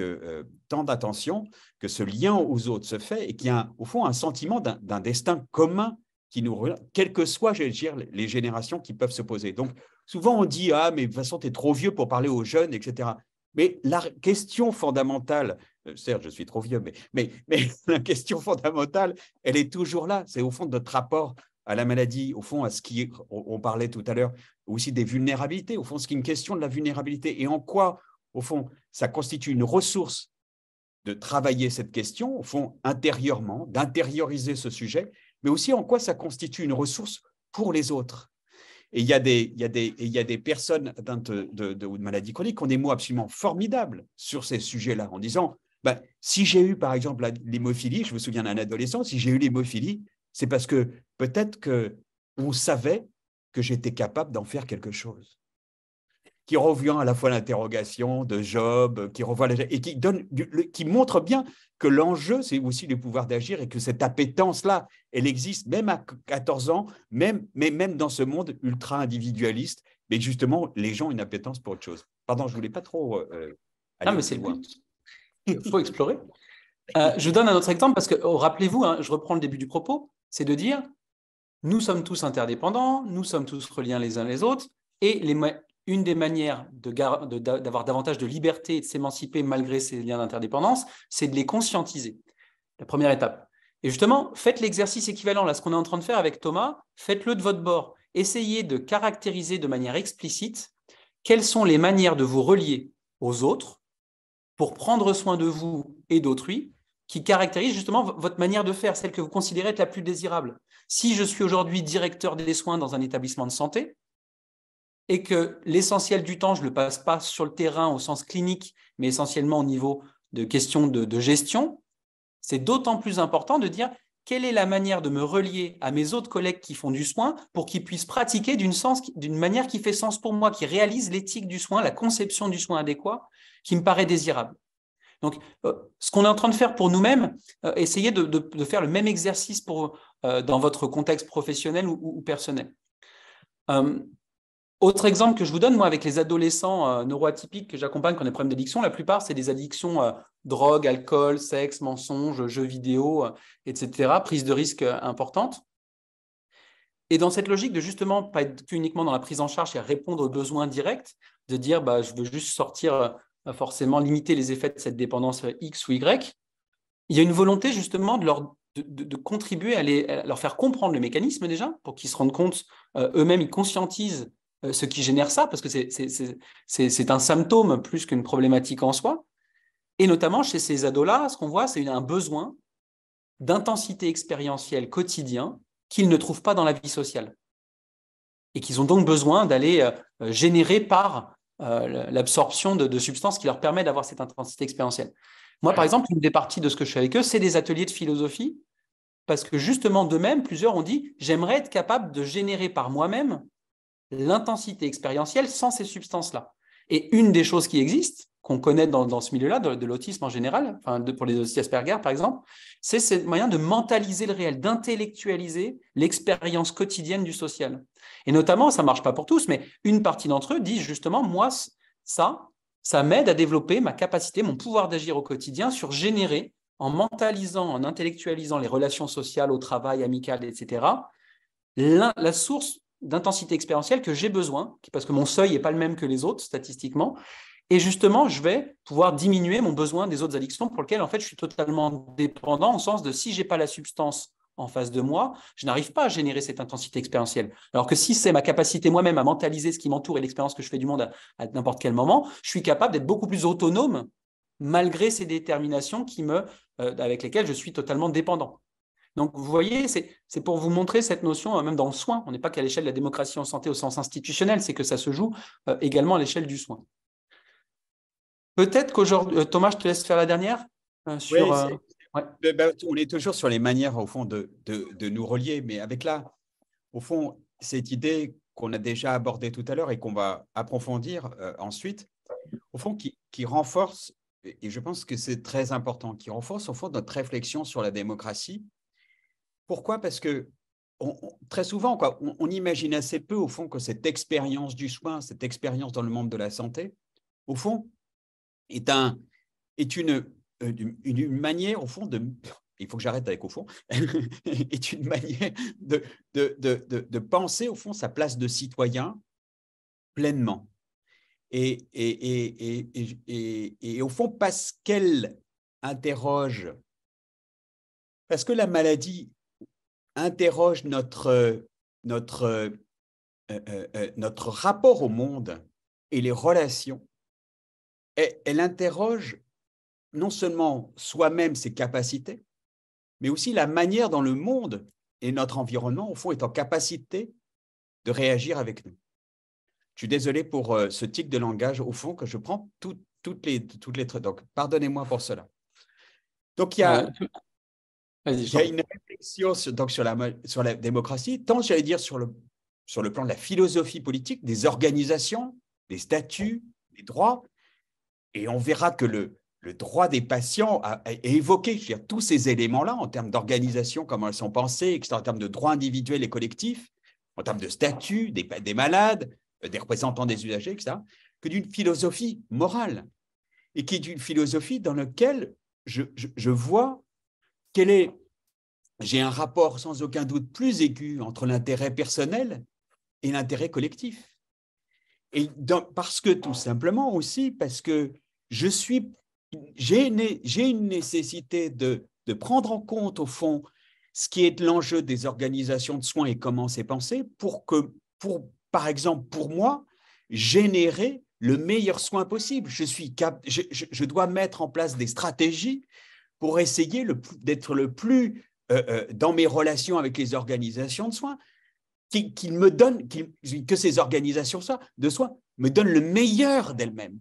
tant d'attention, que ce lien aux autres se fait et qu'il y a au fond un sentiment d'un destin commun qui nous relie, quelles que soient, j'allais dire, les générations qui peuvent se poser. Donc, souvent on dit « Ah, mais de toute façon, tu es trop vieux pour parler aux jeunes, etc. » Mais la question fondamentale, certes, je suis trop vieux, mais la question fondamentale, elle est toujours là. C'est au fond de notre rapport à la maladie, au fond, à ce on parlait tout à l'heure, aussi des vulnérabilités. Au fond, ce qui est une question de la vulnérabilité et en quoi, au fond, ça constitue une ressource de travailler cette question, au fond, intérieurement, d'intérioriser ce sujet, mais aussi en quoi ça constitue une ressource pour les autres. Et il y a des personnes atteintes de maladies chroniques qui ont des mots absolument formidables sur ces sujets-là, en disant si j'ai eu, par exemple, l'hémophilie, je me souviens d'un adolescent, si j'ai eu l'hémophilie, c'est parce que peut-être qu'on savait que j'étais capable d'en faire quelque chose. Qui revient à la fois l'interrogation de Job, et qui montre bien que l'enjeu, c'est aussi le pouvoir d'agir et que cette appétence-là, elle existe même à 14 ans, mais même dans ce monde ultra-individualiste, mais justement, les gens ont une appétence pour autre chose. Pardon, je ne voulais pas trop aller mais c'est le but. Il faut explorer. Je donne un autre exemple parce que, rappelez-vous, je reprends le début du propos, c'est de dire, nous sommes tous interdépendants, nous sommes tous reliés les uns les autres, et une des manières d'avoir davantage de liberté et de s'émanciper malgré ces liens d'interdépendance, c'est de les conscientiser. La première étape. Et justement, faites l'exercice équivalent à ce qu'on est en train de faire avec Thomas, faites-le de votre bord. Essayez de caractériser de manière explicite quelles sont les manières de vous relier aux autres pour prendre soin de vous et d'autrui qui caractérise justement votre manière de faire, celle que vous considérez être la plus désirable. Si je suis aujourd'hui directeur des soins dans un établissement de santé et que l'essentiel du temps, je ne le passe pas sur le terrain au sens clinique, mais essentiellement au niveau de questions de gestion, c'est d'autant plus important de dire quelle est la manière de me relier à mes autres collègues qui font du soin pour qu'ils puissent pratiquer d'une manière qui fait sens pour moi, qui réalise l'éthique du soin, la conception du soin adéquat, qui me paraît désirable. Donc, ce qu'on est en train de faire pour nous-mêmes, essayez de faire le même exercice dans votre contexte professionnel ou personnel. Autre exemple que je vous donne, moi, avec les adolescents neuroatypiques que j'accompagne qui ont des problèmes d'addiction, la plupart, c'est des addictions drogue, alcool, sexe, mensonges, jeux vidéo, etc., prise de risque importante. Et dans cette logique de justement pas être uniquement dans la prise en charge et répondre aux besoins directs, de dire je veux juste sortir, forcément limiter les effets de cette dépendance X ou Y, il y a une volonté justement de contribuer à leur faire comprendre le mécanisme déjà, pour qu'ils se rendent compte, eux-mêmes, ils conscientisent ce qui génère ça, parce que c'est un symptôme plus qu'une problématique en soi. Et notamment chez ces ados-là, ce qu'on voit, c'est un besoin d'intensité expérientielle quotidien qu'ils ne trouvent pas dans la vie sociale. Et qu'ils ont donc besoin d'aller générer par l'absorption de substances qui leur permet d'avoir cette intensité expérientielle. Moi, par exemple, une des parties de ce que je fais avec eux, c'est des ateliers de philosophie, parce que justement, d'eux-mêmes, plusieurs ont dit « j'aimerais être capable de générer par moi-même l'intensité expérientielle sans ces substances-là ». Et une des choses qui existent, qu'on connaît dans ce milieu-là, de l'autisme en général, pour les autistes Asperger par exemple, c'est ce moyen de mentaliser le réel, d'intellectualiser l'expérience quotidienne du social. Et notamment, ça ne marche pas pour tous, mais une partie d'entre eux disent justement, moi, ça m'aide à développer ma capacité, mon pouvoir d'agir au quotidien sur générer, en mentalisant, en intellectualisant les relations sociales, au travail, amicales, etc., la source d'intensité expérientielle que j'ai besoin, parce que mon seuil n'est pas le même que les autres, statistiquement, et justement, je vais pouvoir diminuer mon besoin des autres addictions pour lesquelles, en fait, je suis totalement dépendant, au sens de si je n'ai pas la substance en face de moi, je n'arrive pas à générer cette intensité expérientielle. Alors que si c'est ma capacité moi-même à mentaliser ce qui m'entoure et l'expérience que je fais du monde à n'importe quel moment, je suis capable d'être beaucoup plus autonome malgré ces déterminations avec lesquelles je suis totalement dépendant. Donc, vous voyez, c'est pour vous montrer cette notion, même dans le soin. On n'est pas qu'à l'échelle de la démocratie en santé au sens institutionnel, c'est que ça se joue également à l'échelle du soin. Peut-être qu'aujourd'hui, Thomas, je te laisse faire la dernière sur. Ouais. On est toujours sur les manières, au fond, de nous relier, mais avec là, au fond, cette idée qu'on a déjà abordée tout à l'heure et qu'on va approfondir ensuite, au fond, qui renforce, et je pense que c'est très important, qui renforce, au fond, notre réflexion sur la démocratie. Pourquoi ? Parce que très souvent, on imagine assez peu, au fond, que cette expérience du soin, cette expérience dans le monde de la santé, au fond, est une manière, au fond, il faut que j'arrête avec au fond, est une manière de penser, au fond, sa place de citoyen pleinement. Et au fond, parce que la maladie interroge notre rapport au monde et les relations, elle interroge non seulement soi-même, ses capacités, mais aussi la manière dont le monde et notre environnement, au fond, est en capacité de réagir avec nous. Je suis désolé pour ce tic de langage, au fond, que je prends toutes les donc, pardonnez-moi pour cela. Donc, il y a une réflexion sur la démocratie, tant, j'allais dire, sur le plan de la philosophie politique, des organisations, des statuts, des droits, et on verra que le droit des patients est évoqué, je veux dire, tous ces éléments-là, en termes d'organisation, comment elles sont pensées, en termes de droits individuels et collectifs, en termes de statut des malades, des représentants des usagers, etc., que d'une philosophie morale, et qui est une philosophie dans laquelle je vois j'ai un rapport sans aucun doute plus aigu entre l'intérêt personnel et l'intérêt collectif. Et parce que, tout simplement aussi, parce que j'ai une nécessité de prendre en compte, au fond, ce qui est l'enjeu des organisations de soins et comment c'est pensé par exemple, pour moi, générer le meilleur soin possible. Je dois mettre en place des stratégies pour essayer d'être le plus dans mes relations avec les organisations de soins, que ces organisations de soins me donnent le meilleur d'elles-mêmes.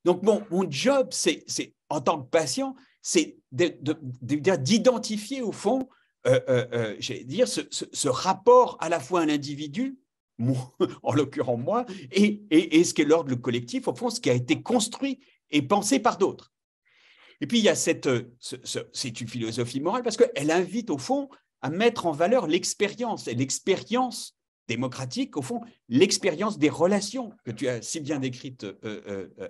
Donc, mon job, c'est en tant que patient, c'est d'identifier au fond, j'allais dire, ce rapport à la fois à l'individu, en l'occurrence moi, et ce qu'est l'ordre collectif, au fond, ce qui a été construit et pensé par d'autres. Et puis, il y a c'est une philosophie morale parce qu'elle invite, au fond, à mettre en valeur l'expérience, et l'expérience démocratique, au fond, l'expérience des relations que tu as si bien décrite,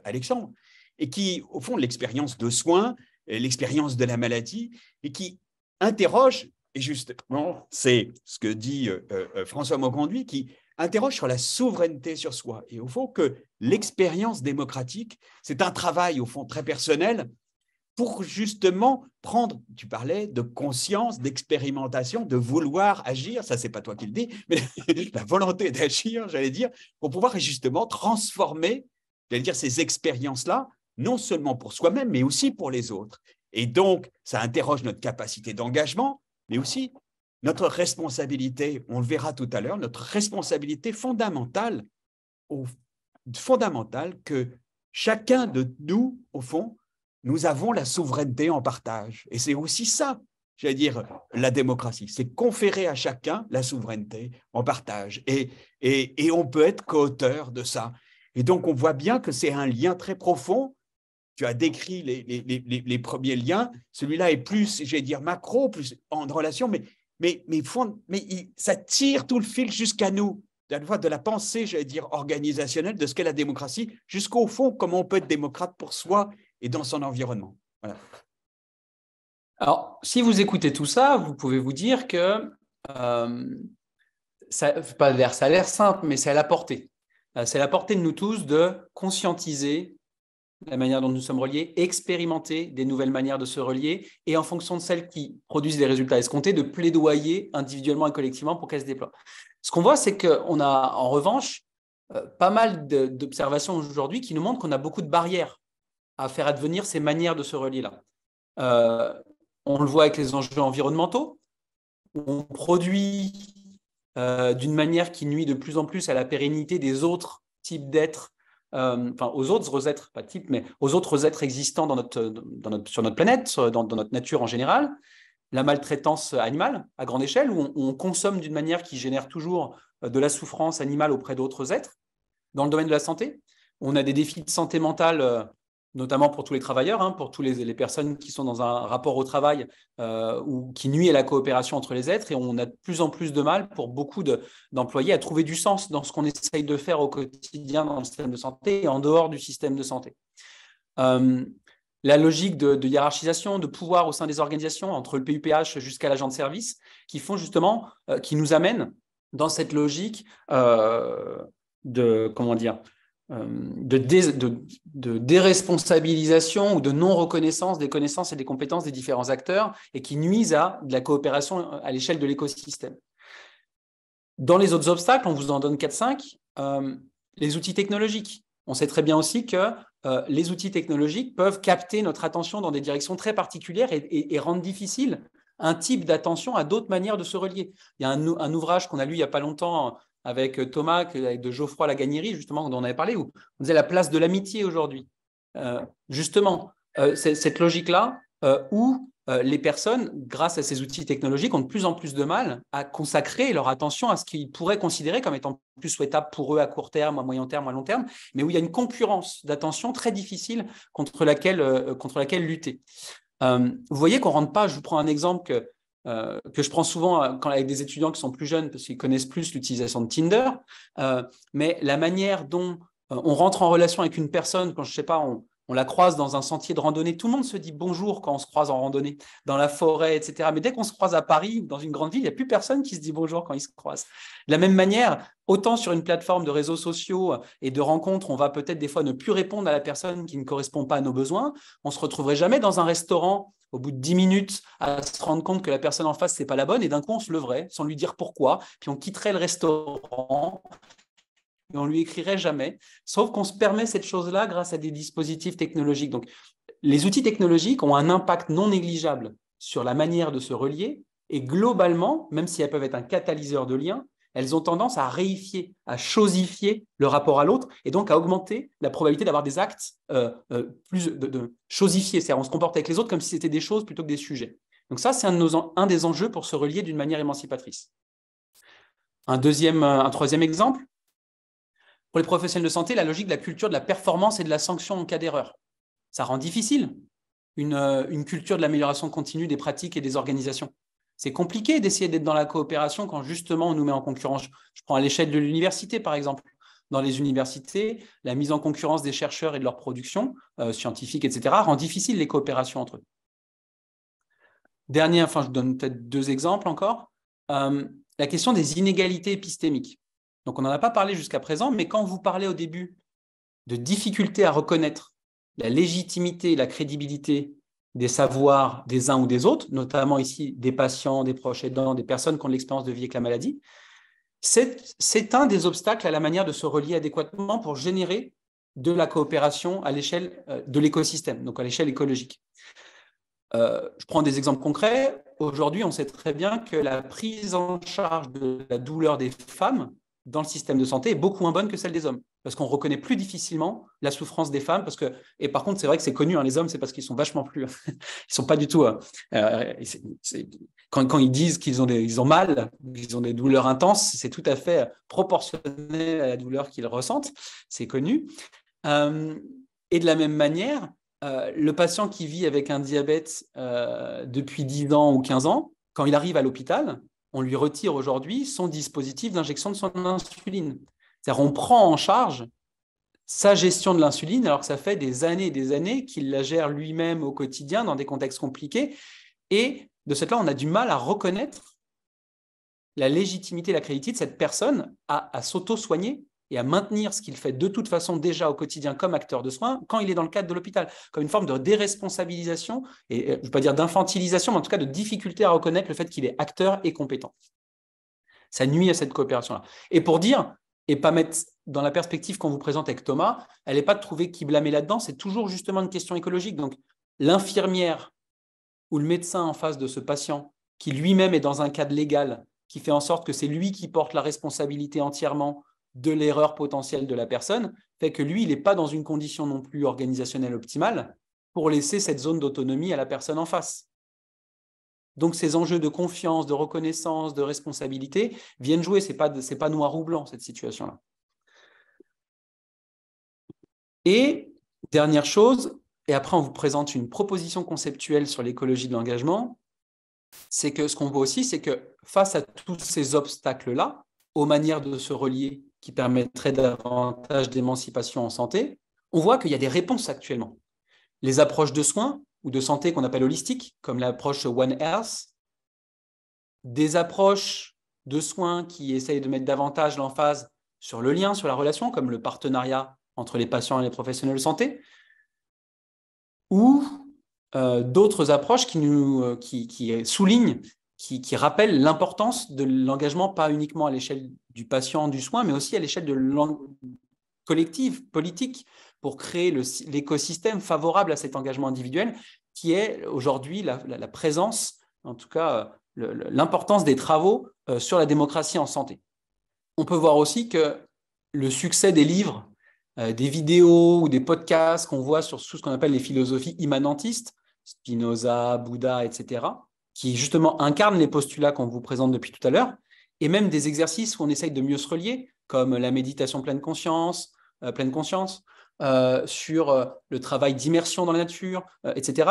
Alexandre, et qui, au fond, l'expérience de soins, l'expérience de la maladie, et qui interroge, et justement, c'est ce que dit François Mauconduit, qui interroge sur la souveraineté sur soi. Et au fond, que l'expérience démocratique, c'est un travail, au fond, très personnel, pour justement prendre, tu parlais de conscience, d'expérimentation, de vouloir agir, ça c'est pas toi qui le dis, mais la volonté d'agir, j'allais dire, pour pouvoir justement transformer, j'allais dire, ces expériences-là, non seulement pour soi-même, mais aussi pour les autres. Et donc, ça interroge notre capacité d'engagement, mais aussi notre responsabilité, on le verra tout à l'heure, notre responsabilité fondamentale que chacun de nous, au fond, nous avons la souveraineté en partage. Et c'est aussi ça, j'allais dire, la démocratie. C'est conférer à chacun la souveraineté en partage. Et on peut être co-auteur de ça. Et donc, on voit bien que c'est un lien très profond. Tu as décrit les premiers liens. Celui-là est plus, j'allais dire, macro, plus en relation, mais ça tire tout le fil jusqu'à nous. De la pensée, j'allais dire, organisationnelle de ce qu'est la démocratie, jusqu'au fond, comment on peut être démocrate pour soi et dans son environnement. Voilà. Alors, si vous écoutez tout ça, vous pouvez vous dire que ça a l'air simple, mais c'est à la portée. C'est à la portée de nous tous de conscientiser la manière dont nous sommes reliés, expérimenter des nouvelles manières de se relier et en fonction de celles qui produisent les résultats escomptés, de plaidoyer individuellement et collectivement pour qu'elles se déploient. Ce qu'on voit, c'est qu'on a en revanche pas mal d'observations aujourd'hui qui nous montrent qu'on a beaucoup de barrières à faire advenir ces manières de se relier-là. On le voit avec les enjeux environnementaux. On produit d'une manière qui nuit de plus en plus à la pérennité des autres types d'êtres, aux autres êtres, pas types, mais aux autres êtres existants sur notre planète, dans notre nature en général. La maltraitance animale à grande échelle, où on consomme d'une manière qui génère toujours de la souffrance animale auprès d'autres êtres. Dans le domaine de la santé, on a des défis de santé mentale, notamment pour tous les travailleurs, pour toutes les personnes qui sont dans un rapport au travail ou qui nuit à la coopération entre les êtres. Et on a de plus en plus de mal pour beaucoup d'employés à trouver du sens dans ce qu'on essaye de faire au quotidien dans le système de santé et en dehors du système de santé. La logique de hiérarchisation, de pouvoir au sein des organisations, entre le PUPH jusqu'à l'agent de service, qui font justement, qui nous amènent dans cette logique de déresponsabilisation ou de non-reconnaissance des connaissances et des compétences des différents acteurs et qui nuisent à de la coopération à l'échelle de l'écosystème. Dans les autres obstacles, on vous en donne 4-5, les outils technologiques. On sait très bien aussi que les outils technologiques peuvent capter notre attention dans des directions très particulières et rendre difficile un type d'attention à d'autres manières de se relier. Il y a un ouvrage qu'on a lu il n'y a pas longtemps avec Thomas, de Geoffroy Lagagneri, justement, dont on avait parlé, où on disait la place de l'amitié aujourd'hui. Justement, cette logique-là, où les personnes, grâce à ces outils technologiques, ont de plus en plus de mal à consacrer leur attention à ce qu'ils pourraient considérer comme étant plus souhaitable pour eux à court terme, à moyen terme, à long terme, mais où il y a une concurrence d'attention très difficile contre laquelle lutter. Vous voyez qu'on ne rentre pas, je vous prends un exemple que je prends souvent avec des étudiants qui sont plus jeunes parce qu'ils connaissent plus l'utilisation de Tinder, mais la manière dont on rentre en relation avec une personne, quand je ne sais pas, on la croise dans un sentier de randonnée, tout le monde se dit bonjour quand on se croise en randonnée, dans la forêt, etc. Mais dès qu'on se croise à Paris ou dans une grande ville, il n'y a plus personne qui se dit bonjour quand ils se croisent. De la même manière, autant sur une plateforme de réseaux sociaux et de rencontres, on va peut-être des fois ne plus répondre à la personne qui ne correspond pas à nos besoins. On ne se retrouverait jamais dans un restaurant au bout de 10 minutes à se rendre compte que la personne en face, ce n'est pas la bonne, et d'un coup, on se leverait sans lui dire pourquoi, puis on quitterait le restaurant et on ne lui écrirait jamais, sauf qu'on se permet cette chose-là grâce à des dispositifs technologiques. Donc, les outils technologiques ont un impact non négligeable sur la manière de se relier et globalement, même si elles peuvent être un catalyseur de lien, elles ont tendance à réifier, à chosifier le rapport à l'autre et donc à augmenter la probabilité d'avoir des actes plus de chosifiés, c'est-à-dire on se comporte avec les autres comme si c'était des choses plutôt que des sujets. Donc ça, c'est un des enjeux pour se relier d'une manière émancipatrice. Un troisième exemple, pour les professionnels de santé, la logique de la culture de la performance et de la sanction en cas d'erreur. Ça rend difficile une culture de l'amélioration continue des pratiques et des organisations. C'est compliqué d'essayer d'être dans la coopération quand justement on nous met en concurrence. Je prends à l'échelle de l'université, par exemple. Dans les universités, la mise en concurrence des chercheurs et de leur production scientifique, etc., rend difficile les coopérations entre eux. Je donne peut-être 2 exemples encore. La question des inégalités épistémiques. Donc, on n'en a pas parlé jusqu'à présent, mais quand vous parlez au début de difficulté à reconnaître la légitimité et la crédibilité des savoirs des uns ou des autres, notamment ici des patients, des proches aidants, des personnes qui ont de l'expérience de vie avec la maladie, c'est un des obstacles à la manière de se relier adéquatement pour générer de la coopération à l'échelle de l'écosystème, donc à l'échelle écologique. Je prends des exemples concrets. Aujourd'hui, on sait très bien que la prise en charge de la douleur des femmes dans le système de santé est beaucoup moins bonne que celle des hommes, parce qu'on reconnaît plus difficilement la souffrance des femmes, et par contre, c'est vrai que c'est connu, hein, les hommes, c'est parce qu'ils sont vachement plus, ils sont pas du tout, quand ils disent qu'ils ont mal, qu'ils ont des douleurs intenses, c'est tout à fait proportionnel à la douleur qu'ils ressentent, c'est connu. Et de la même manière, le patient qui vit avec un diabète depuis 10 ans ou 15 ans, quand il arrive à l'hôpital, on lui retire aujourd'hui son dispositif d'injection de son insuline. C'est-à-dire on prend en charge sa gestion de l'insuline alors que ça fait des années et des années qu'il la gère lui-même au quotidien dans des contextes compliqués. Et de ce fait-là, on a du mal à reconnaître la légitimité, la crédibilité de cette personne à s'auto-soigner et à maintenir ce qu'il fait de toute façon déjà au quotidien comme acteur de soins quand il est dans le cadre de l'hôpital, comme une forme de déresponsabilisation, et je ne veux pas dire d'infantilisation, mais en tout cas de difficulté à reconnaître le fait qu'il est acteur et compétent. Ça nuit à cette coopération-là. Et pour dire, et pas mettre dans la perspective qu'on vous présente avec Thomas, elle n'est pas de trouver qui blâmer là-dedans, c'est toujours justement une question écologique. Donc l'infirmière ou le médecin en face de ce patient, qui lui-même est dans un cadre légal, qui fait en sorte que c'est lui qui porte la responsabilité entièrement de l'erreur potentielle de la personne, fait que lui, il n'est pas dans une condition non plus organisationnelle optimale pour laisser cette zone d'autonomie à la personne en face. Donc, ces enjeux de confiance, de reconnaissance, de responsabilité viennent jouer. Ce n'est pas noir ou blanc, cette situation-là. Et, dernière chose, et après, on vous présente une proposition conceptuelle sur l'écologie de l'engagement, c'est que ce qu'on voit aussi, c'est que face à tous ces obstacles-là, aux manières de se relier qui permettraient davantage d'émancipation en santé, on voit qu'il y a des réponses actuellement. Les approches de soins ou de santé qu'on appelle holistiques, comme l'approche One Health, des approches de soins qui essayent de mettre davantage l'emphase sur le lien, sur la relation, comme le partenariat entre les patients et les professionnels de santé, ou d'autres approches qui soulignent, qui rappellent l'importance de l'engagement, pas uniquement à l'échelle du patient, du soin, mais aussi à l'échelle de collective, politique, pour créer l'écosystème favorable à cet engagement individuel, qui est aujourd'hui la présence, en tout cas l'importance des travaux sur la démocratie en santé. On peut voir aussi que le succès des livres, des vidéos ou des podcasts qu'on voit sur tout ce qu'on appelle les philosophies immanentistes, Spinoza, Bouddha, etc., qui justement incarnent les postulats qu'on vous présente depuis tout à l'heure, et même des exercices où on essaye de mieux se relier, comme la méditation pleine conscience, sur le travail d'immersion dans la nature, etc.,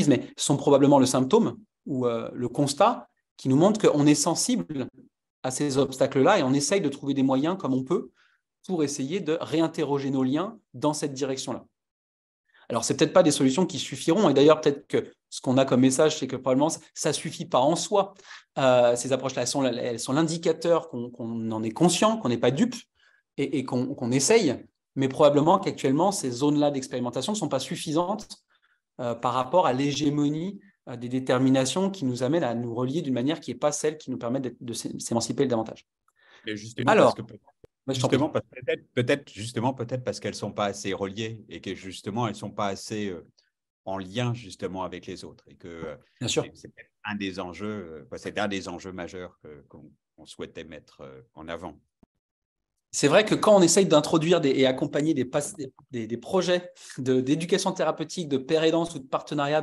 mais sont probablement le symptôme ou le constat qui nous montre qu'on est sensible à ces obstacles-là et on essaye de trouver des moyens comme on peut pour essayer de réinterroger nos liens dans cette direction-là. Alors, ce n'est peut-être pas des solutions qui suffiront, et d'ailleurs, peut-être que ce qu'on a comme message, c'est que probablement, ça ne suffit pas en soi. Ces approches-là, elles sont l'indicateur qu'on en est conscient, qu'on n'est pas dupe, et qu'on essaye, mais probablement qu'actuellement, ces zones-là d'expérimentation ne sont pas suffisantes par rapport à l'hégémonie des déterminations qui nous amènent à nous relier d'une manière qui n'est pas celle qui nous permet de s'émanciper davantage. Et justement, alors, Justement, peut-être parce qu'elles ne sont pas assez reliées et que justement, elles ne sont pas assez en lien justement avec les autres. Et que Bien sûr. c'est un des enjeux, c'est un des enjeux majeurs qu'on souhaitait mettre en avant. C'est vrai que quand on essaye d'introduire et accompagner des projets d'éducation thérapeutique, de pair aidance ou de partenariat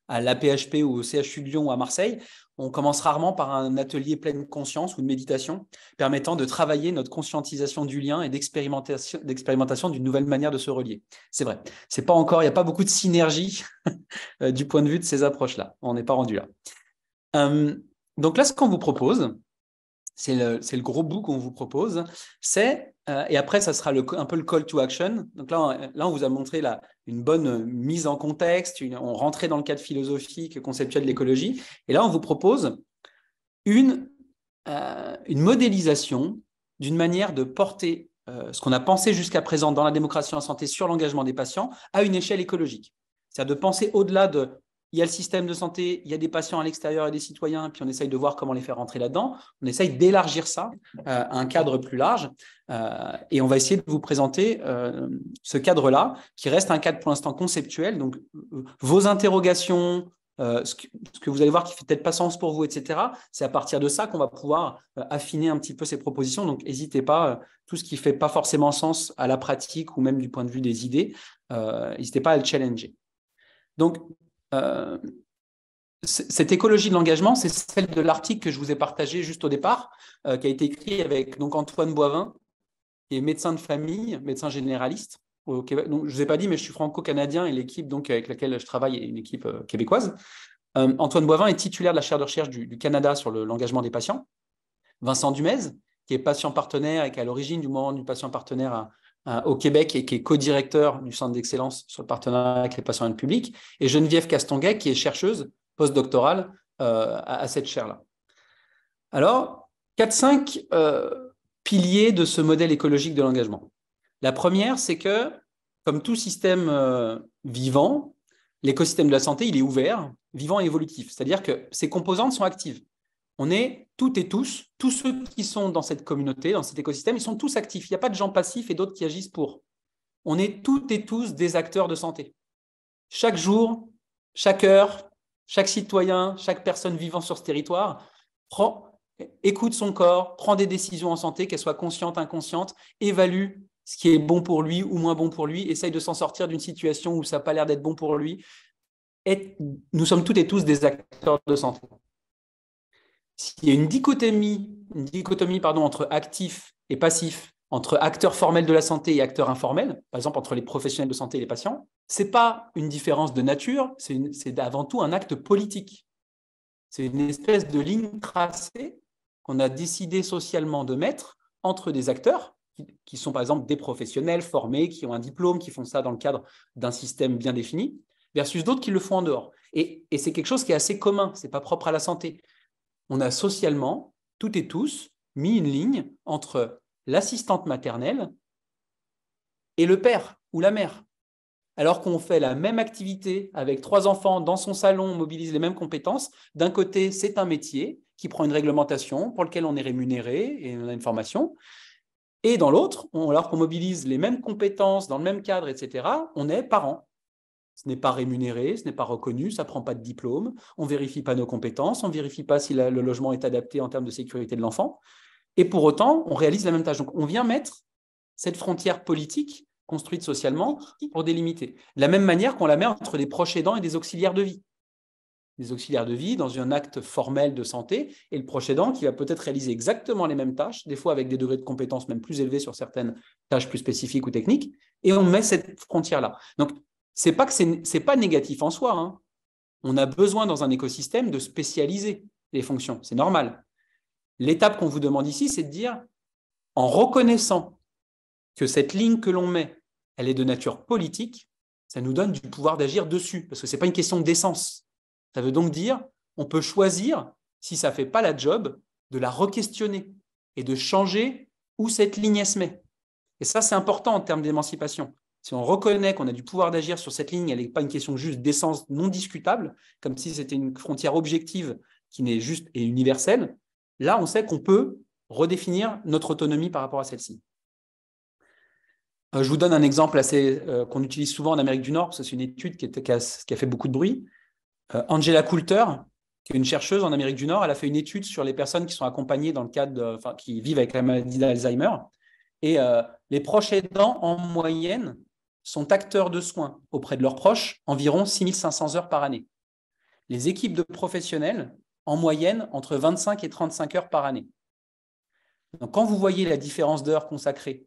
à l'APHP ou au CHU de Lyon ou à Marseille, on commence rarement par un atelier pleine conscience ou de méditation permettant de travailler notre conscientisation du lien et d'expérimentation d'une nouvelle manière de se relier. C'est vrai. C'est pas encore, il n'y a pas beaucoup de synergie du point de vue de ces approches-là. On n'est pas rendu là. Donc là, ce qu'on vous propose, c'est le gros bout qu'on vous propose, et après, ça sera un peu le call to action. Donc là, on vous a montré une bonne mise en contexte, on rentrait dans le cadre philosophique, conceptuel de l'écologie, et là, on vous propose une modélisation d'une manière de porter ce qu'on a pensé jusqu'à présent dans la démocratie en santé sur l'engagement des patients à une échelle écologique. C'est-à-dire de penser au-delà il y a le système de santé, il y a des patients à l'extérieur et des citoyens, puis on essaye de voir comment les faire rentrer là-dedans. On essaye d'élargir ça à un cadre plus large et on va essayer de vous présenter ce cadre-là qui reste un cadre pour l'instant conceptuel. Donc, vos interrogations, ce que vous allez voir qui ne fait peut-être pas sens pour vous, etc., c'est à partir de ça qu'on va pouvoir affiner un petit peu ces propositions. Donc, n'hésitez pas, tout ce qui ne fait pas forcément sens à la pratique ou même du point de vue des idées, n'hésitez pas à le challenger. Donc, cette écologie de l'engagement, c'est celle de l'article que je vous ai partagé juste au départ, qui a été écrit avec Antoine Boivin, qui est médecin de famille, médecin généraliste au Québec. Donc, je ne vous ai pas dit, mais je suis franco-canadien et l'équipe avec laquelle je travaille est une équipe québécoise. Antoine Boivin est titulaire de la chaire de recherche du Canada sur l'engagement des patients. Vincent Dumez, qui est patient partenaire et qui est à l'origine du mouvement du patient partenaire au Québec et qui est co-directeur du centre d'excellence sur le partenariat avec les patients et le public, et Geneviève Castonguay, qui est chercheuse postdoctorale à cette chaire-là. Alors, 4-5 piliers de ce modèle écologique de l'engagement. La première, c'est que, comme tout système vivant, l'écosystème de la santé, il est ouvert, vivant et évolutif, c'est-à-dire que ses composantes sont actives. On est toutes et tous ceux qui sont dans cette communauté, dans cet écosystème, ils sont tous actifs. Il n'y a pas de gens passifs et d'autres qui agissent pour. On est toutes et tous des acteurs de santé. Chaque jour, chaque heure, chaque citoyen, chaque personne vivant sur ce territoire écoute son corps, prend des décisions en santé, qu'elles soient conscientes, inconscientes, évalue ce qui est bon pour lui ou moins bon pour lui, essaye de s'en sortir d'une situation où ça n'a pas l'air d'être bon pour lui. Et nous sommes toutes et tous des acteurs de santé. S'il y a une dichotomie entre actifs et passifs, entre acteurs formels de la santé et acteurs informels, par exemple entre les professionnels de santé et les patients, ce n'est pas une différence de nature, c'est avant tout un acte politique. C'est une espèce de ligne tracée qu'on a décidé socialement de mettre entre des acteurs qui sont par exemple des professionnels formés, qui ont un diplôme, qui font ça dans le cadre d'un système bien défini, versus d'autres qui le font en dehors. Et c'est quelque chose qui est assez commun, ce n'est pas propre à la santé. On a socialement, toutes et tous, mis une ligne entre l'assistante maternelle et le père ou la mère. Alors qu'on fait la même activité avec 3 enfants dans son salon, on mobilise les mêmes compétences. D'un côté, c'est un métier qui prend une réglementation pour lequel on est rémunéré et on a une formation. Et dans l'autre, alors qu'on mobilise les mêmes compétences dans le même cadre, etc., on est parent. Ce n'est pas rémunéré, ce n'est pas reconnu, ça ne prend pas de diplôme, on ne vérifie pas nos compétences, on ne vérifie pas si le logement est adapté en termes de sécurité de l'enfant. Et pour autant, on réalise la même tâche. Donc, on vient mettre cette frontière politique construite socialement pour délimiter. De la même manière qu'on la met entre des proches aidants et des auxiliaires de vie. Des auxiliaires de vie dans un acte formel de santé et le proche aidant qui va peut-être réaliser exactement les mêmes tâches, des fois avec des degrés de compétences même plus élevés sur certaines tâches plus spécifiques ou techniques, et on met cette frontière-là. Donc, c'est pas négatif en soi. Hein. On a besoin dans un écosystème de spécialiser les fonctions. C'est normal. L'étape qu'on vous demande ici, c'est de dire, en reconnaissant que cette ligne que l'on met, elle est de nature politique, ça nous donne du pouvoir d'agir dessus, parce que ce n'est pas une question d'essence. Ça veut donc dire, on peut choisir, si ça ne fait pas la job, de la re-questionner et de changer où cette ligne se met. Et ça, c'est important en termes d'émancipation. Si on reconnaît qu'on a du pouvoir d'agir sur cette ligne, elle n'est pas une question juste d'essence non discutable, comme si c'était une frontière objective qui n'est juste et universelle, là, on sait qu'on peut redéfinir notre autonomie par rapport à celle-ci. Je vous donne un exemple qu'on utilise souvent en Amérique du Nord, parce que c'est une étude qui a fait beaucoup de bruit. Angela Coulter, qui est une chercheuse en Amérique du Nord, elle a fait une étude sur les personnes qui sont accompagnées dans le cadre qui vivent avec la maladie d'Alzheimer. Et les proches aidants, en moyenne, sont acteurs de soins auprès de leurs proches environ 6500 heures par année. Les équipes de professionnels, en moyenne, entre 25 et 35 heures par année. Donc, quand vous voyez la différence d'heures consacrées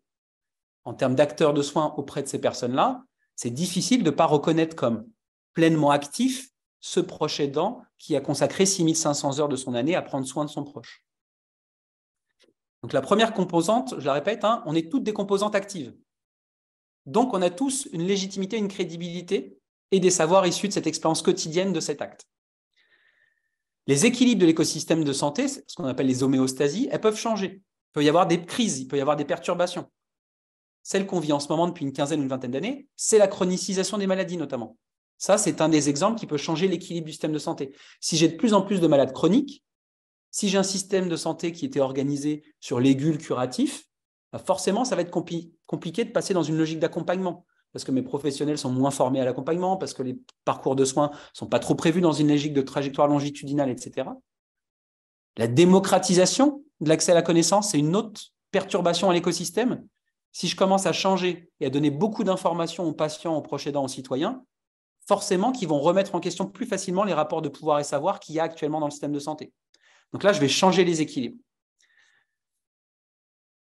en termes d'acteurs de soins auprès de ces personnes-là, c'est difficile de ne pas reconnaître comme pleinement actif ce proche aidant qui a consacré 6500 heures de son année à prendre soin de son proche. Donc, la première composante, je la répète, on est toutes des composantes actives. Donc, on a tous une légitimité, une crédibilité et des savoirs issus de cette expérience quotidienne de cet acte. Les équilibres de l'écosystème de santé, ce qu'on appelle les homéostasies, elles peuvent changer. Il peut y avoir des crises, il peut y avoir des perturbations. Celle qu'on vit en ce moment depuis une quinzaine ou une vingtaine d'années, c'est la chronicisation des maladies notamment. Ça, c'est un des exemples qui peut changer l'équilibre du système de santé. Si j'ai de plus en plus de malades chroniques, si j'ai un système de santé qui était organisé sur l'égule curatif, forcément, ça va être compliqué de passer dans une logique d'accompagnement, parce que mes professionnels sont moins formés à l'accompagnement, parce que les parcours de soins ne sont pas trop prévus dans une logique de trajectoire longitudinale, etc. La démocratisation de l'accès à la connaissance, c'est une autre perturbation à l'écosystème. Si je commence à changer et à donner beaucoup d'informations aux patients, aux proches aidants, aux citoyens, forcément qu'ils vont remettre en question plus facilement les rapports de pouvoir et savoir qu'il y a actuellement dans le système de santé. Donc là, je vais changer les équilibres.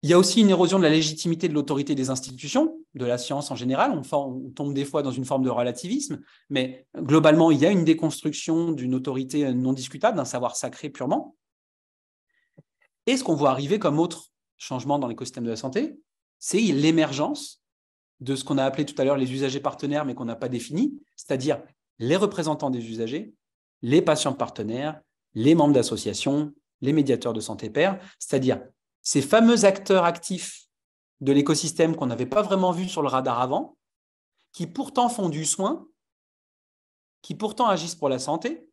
Il y a aussi une érosion de la légitimité de l'autorité des institutions, de la science en général. On tombe des fois dans une forme de relativisme, mais globalement, il y a une déconstruction d'une autorité non discutable, d'un savoir sacré purement. Et ce qu'on voit arriver comme autre changement dans l'écosystème de la santé, c'est l'émergence de ce qu'on a appelé tout à l'heure les usagers partenaires, mais qu'on n'a pas défini, c'est-à-dire les représentants des usagers, les patients partenaires, les membres d'associations, les médiateurs de santé pairs, c'est-à-dire ces fameux acteurs actifs de l'écosystème qu'on n'avait pas vraiment vus sur le radar avant, qui pourtant font du soin, qui pourtant agissent pour la santé,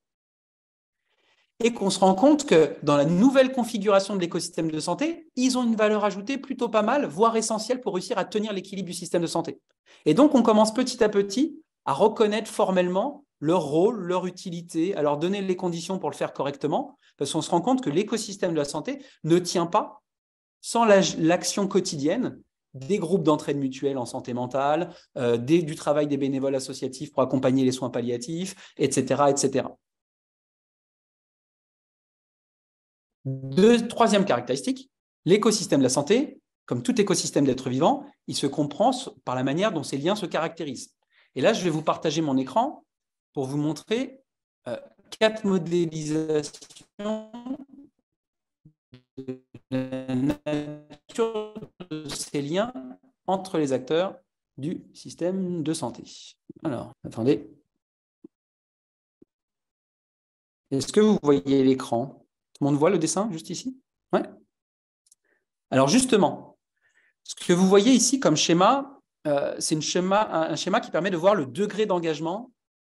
et qu'on se rend compte que dans la nouvelle configuration de l'écosystème de santé, ils ont une valeur ajoutée plutôt pas mal, voire essentielle pour réussir à tenir l'équilibre du système de santé. Et donc, on commence petit à petit à reconnaître formellement leur rôle, leur utilité, à leur donner les conditions pour le faire correctement, parce qu'on se rend compte que l'écosystème de la santé ne tient pas sans l'action quotidienne des groupes d'entraide mutuelle en santé mentale, du travail des bénévoles associatifs pour accompagner les soins palliatifs, etc., etc. Troisième caractéristique, l'écosystème de la santé, comme tout écosystème d'êtres vivants, il se comprend par la manière dont ces liens se caractérisent. Et là, je vais vous partager mon écran pour vous montrer 4 modélisations de la nature de ces liens entre les acteurs du système de santé. Alors, attendez. Est-ce que vous voyez l'écran ? Tout le monde voit le dessin juste ici ? Ouais. Alors justement, ce que vous voyez ici comme schéma, c'est un schéma qui permet de voir le degré d'engagement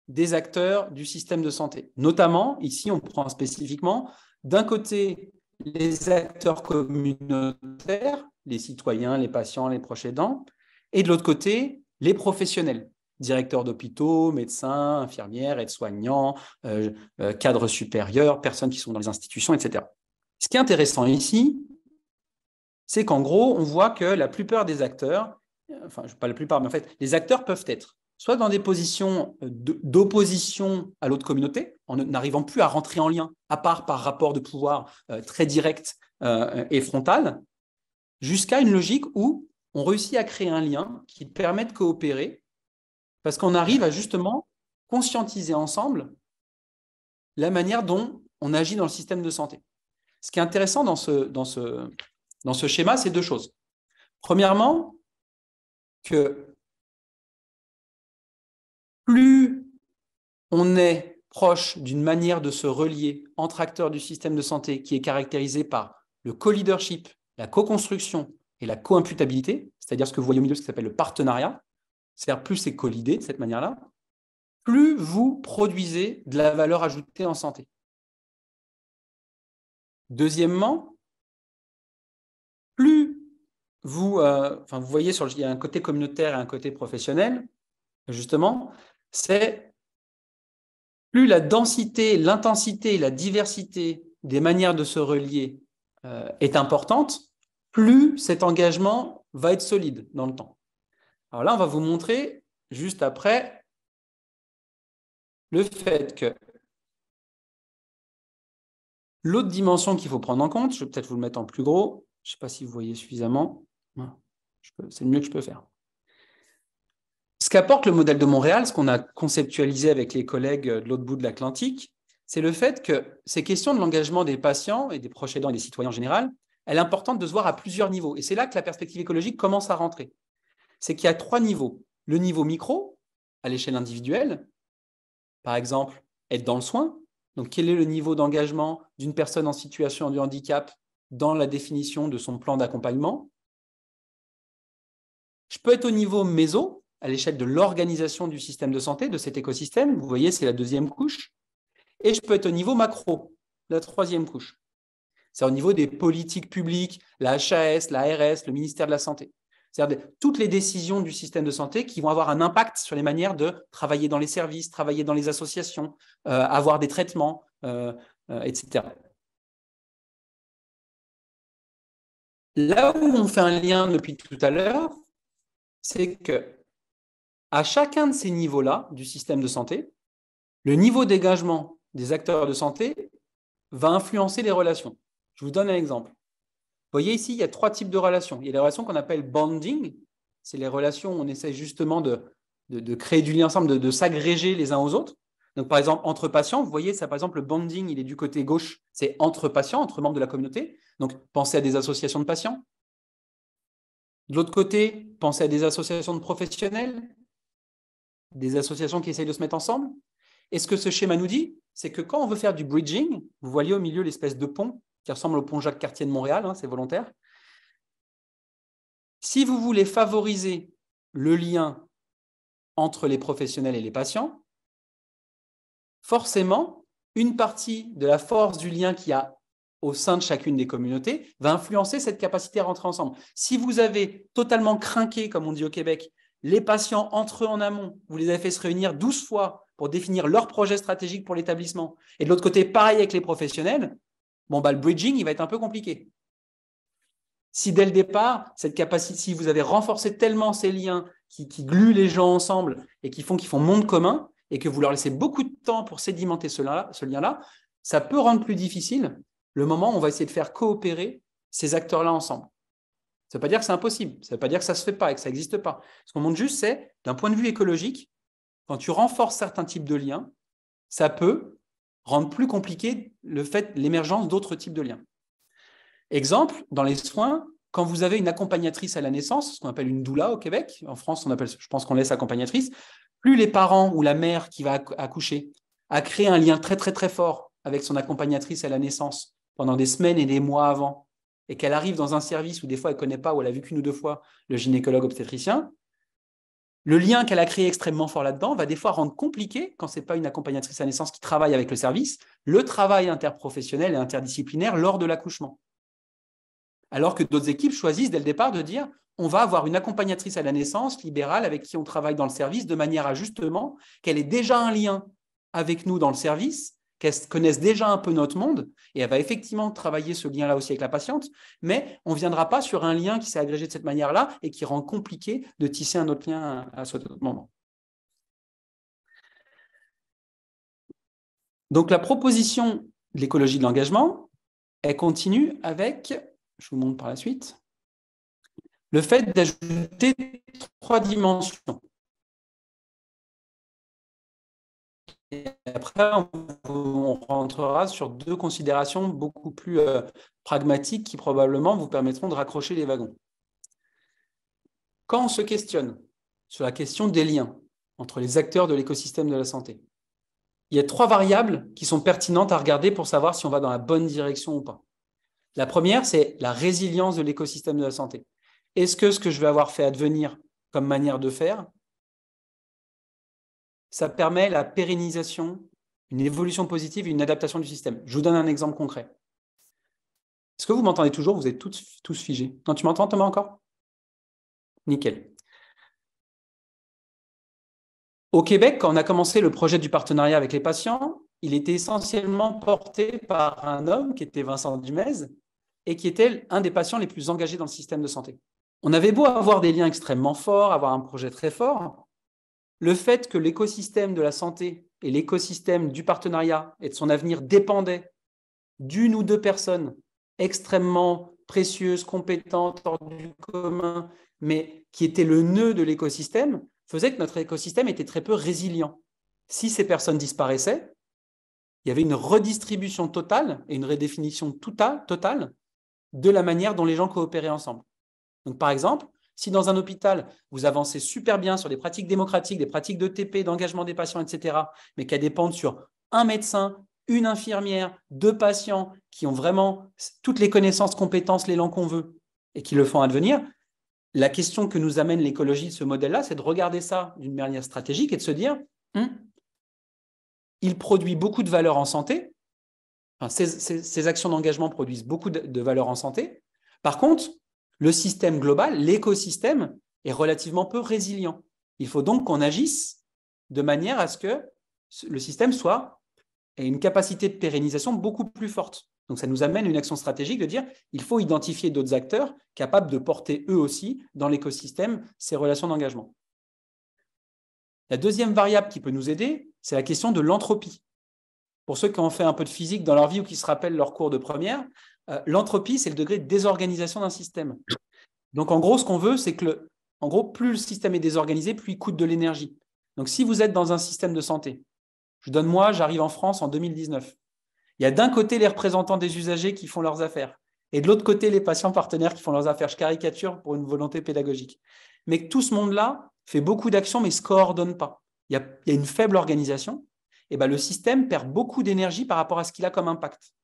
des acteurs du système de santé. Notamment, ici, on prend spécifiquement, d'un côté, les acteurs communautaires, les citoyens, les patients, les proches aidants, et de l'autre côté, les professionnels, directeurs d'hôpitaux, médecins, infirmières, aides-soignants, cadres supérieurs, personnes qui sont dans les institutions, etc. Ce qui est intéressant ici, c'est qu'en gros, on voit que la plupart des acteurs, enfin, pas la plupart, mais en fait, les acteurs peuvent être soit dans des positions d'opposition à l'autre communauté, en n'arrivant plus à rentrer en lien, à part par rapport de pouvoir très direct et frontal, jusqu'à une logique où on réussit à créer un lien qui permet de coopérer, parce qu'on arrive à justement conscientiser ensemble la manière dont on agit dans le système de santé. Ce qui est intéressant dans ce schéma, c'est 2 choses. Premièrement, que plus on est proche d'une manière de se relier entre acteurs du système de santé qui est caractérisée par le co-leadership, la co-construction et la co-imputabilité, c'est-à-dire ce que vous voyez au milieu, ce qui s'appelle le partenariat, c'est-à-dire plus c'est co-leadé de cette manière-là, plus vous produisez de la valeur ajoutée en santé. Deuxièmement, plus vous voyez, il y a un côté communautaire et un côté professionnel, justement, c'est plus la densité, l'intensité et la diversité des manières de se relier est importante, plus cet engagement va être solide dans le temps. Alors là, on va vous montrer, juste après, le fait que l'autre dimension qu'il faut prendre en compte, je vais peut-être vous le mettre en plus gros, je ne sais pas si vous voyez suffisamment, c'est le mieux que je peux faire. Ce qu'apporte le modèle de Montréal, ce qu'on a conceptualisé avec les collègues de l'autre bout de l'Atlantique, c'est le fait que ces questions de l'engagement des patients et des proches aidants et des citoyens en général, elle est importante de se voir à plusieurs niveaux. Et c'est là que la perspective écologique commence à rentrer. C'est qu'il y a 3 niveaux. Le niveau micro, à l'échelle individuelle, par exemple, être dans le soin. Donc, quel est le niveau d'engagement d'une personne en situation de handicap dans la définition de son plan d'accompagnement? Je peux être au niveau méso, à l'échelle de l'organisation du système de santé, de cet écosystème. Vous voyez, c'est la 2e couche. Et je peux être au niveau macro, la 3e couche. C'est au niveau des politiques publiques, la HAS, la ARS, le ministère de la Santé. C'est-à-dire toutes les décisions du système de santé qui vont avoir un impact sur les manières de travailler dans les services, travailler dans les associations, avoir des traitements, etc. Là où on fait un lien depuis tout à l'heure, c'est que à chacun de ces niveaux-là du système de santé, le niveau d'engagement des acteurs de santé va influencer les relations. Je vous donne un exemple. Vous voyez ici, il y a 3 types de relations. Il y a les relations qu'on appelle bonding, c'est les relations où on essaie justement de créer du lien ensemble, de s'agréger les uns aux autres. Donc, par exemple, entre patients, vous voyez, ça, par exemple, le bonding, il est du côté gauche, c'est entre patients, entre membres de la communauté. Donc, pensez à des associations de patients. De l'autre côté, pensez à des associations de professionnels, des associations qui essayent de se mettre ensemble. Et ce que ce schéma nous dit, c'est que quand on veut faire du bridging, vous voyez au milieu l'espèce de pont qui ressemble au pont Jacques-Cartier de Montréal, c'est volontaire. Si vous voulez favoriser le lien entre les professionnels et les patients, forcément, une partie de la force du lien qu'il y a au sein de chacune des communautés va influencer cette capacité à rentrer ensemble. Si vous avez totalement crinqué, comme on dit au Québec, les patients entre eux en amont, vous les avez fait se réunir 12 fois pour définir leur projet stratégique pour l'établissement, et de l'autre côté, pareil avec les professionnels, le bridging, il va être un peu compliqué. Si dès le départ, cette capacité, si vous avez renforcé tellement ces liens qui gluent les gens ensemble et qui font monde commun, et que vous leur laissez beaucoup de temps pour sédimenter ce lien-là, ça peut rendre plus difficile le moment où on va essayer de faire coopérer ces acteurs-là ensemble. Ça ne veut pas dire que c'est impossible, ça ne veut pas dire que ça ne se fait pas et que ça n'existe pas. Ce qu'on montre juste, c'est, d'un point de vue écologique, quand tu renforces certains types de liens, ça peut rendre plus compliqué l'émergence d'autres types de liens. Exemple, dans les soins, quand vous avez une accompagnatrice à la naissance, ce qu'on appelle une doula au Québec, en France, je pense qu'on laisse accompagnatrice, plus les parents ou la mère qui va accoucher a créé un lien très, très, très fort avec son accompagnatrice à la naissance pendant des semaines et des mois avant, et qu'elle arrive dans un service où des fois elle ne connaît pas, ou elle a vu qu'1 ou 2 fois le gynécologue obstétricien, le lien qu'elle a créé extrêmement fort là-dedans va des fois rendre compliqué, quand ce n'est pas une accompagnatrice à la naissance qui travaille avec le service, le travail interprofessionnel et interdisciplinaire lors de l'accouchement. Alors que d'autres équipes choisissent dès le départ de dire on va avoir une accompagnatrice à la naissance libérale avec qui on travaille dans le service de manière à justement qu'elle ait déjà un lien avec nous dans le service, qu'elle connaisse déjà un peu notre monde, et elle va effectivement travailler ce lien-là aussi avec la patiente, mais on ne viendra pas sur un lien qui s'est agrégé de cette manière-là et qui rend compliqué de tisser un autre lien à ce moment. Donc la proposition de l'écologie de l'engagement, elle continue avec, je vous montre par la suite, le fait d'ajouter 3 dimensions. Et après, on rentrera sur 2 considérations beaucoup plus pragmatiques qui probablement vous permettront de raccrocher les wagons. Quand on se questionne sur la question des liens entre les acteurs de l'écosystème de la santé, il y a 3 variables qui sont pertinentes à regarder pour savoir si on va dans la bonne direction ou pas. La première, c'est la résilience de l'écosystème de la santé. Est-ce que ce que je vais avoir fait advenir comme manière de faire, ça permet la pérennisation, une évolution positive et une adaptation du système? Je vous donne un exemple concret. Est-ce que vous m'entendez toujours? Vous êtes tous figés. Non, tu m'entends, Thomas, encore? Nickel. Au Québec, quand on a commencé le projet du partenariat avec les patients, il était essentiellement porté par un homme qui était Vincent Dumez et qui était un des patients les plus engagés dans le système de santé. On avait beau avoir des liens extrêmement forts, avoir un projet très fort, le fait que l'écosystème de la santé et l'écosystème du partenariat et de son avenir dépendaient d'une ou deux personnes extrêmement précieuses, compétentes, hors du commun, mais qui étaient le nœud de l'écosystème, faisait que notre écosystème était très peu résilient. Si ces personnes disparaissaient, il y avait une redistribution totale et une redéfinition totale de la manière dont les gens coopéraient ensemble. Donc, par exemple, si dans un hôpital, vous avancez super bien sur des pratiques démocratiques, des pratiques d'ETP, d'engagement des patients, etc., mais qu'elles dépendent sur un médecin, une infirmière, 2 patients qui ont vraiment toutes les connaissances, compétences, l'élan qu'on veut et qui le font advenir, la question que nous amène l'écologie de ce modèle-là, c'est de regarder ça d'une manière stratégique et de se dire il produit beaucoup de valeur en santé, enfin, ces actions d'engagement produisent beaucoup de valeur en santé. Par contre, le système global, l'écosystème, est relativement peu résilient. Il faut donc qu'on agisse de manière à ce que le système ait une capacité de pérennisation beaucoup plus forte. Donc, ça nous amène à une action stratégique de dire il faut identifier d'autres acteurs capables de porter eux aussi dans l'écosystème ces relations d'engagement. La deuxième variable qui peut nous aider, c'est la question de l'entropie. Pour ceux qui ont fait un peu de physique dans leur vie ou qui se rappellent leur cours de première, l'entropie, c'est le degré de désorganisation d'un système. Donc, en gros, ce qu'on veut, c'est que plus le système est désorganisé, plus il coûte de l'énergie. Donc, si vous êtes dans un système de santé, j'arrive en France en 2019. Il y a d'un côté les représentants des usagers qui font leurs affaires et de l'autre côté les patients partenaires qui font leurs affaires. Je caricature pour une volonté pédagogique. Mais tout ce monde-là fait beaucoup d'actions mais ne se coordonne pas. Il y a une faible organisation. Et le système perd beaucoup d'énergie par rapport à ce qu'il a comme impact.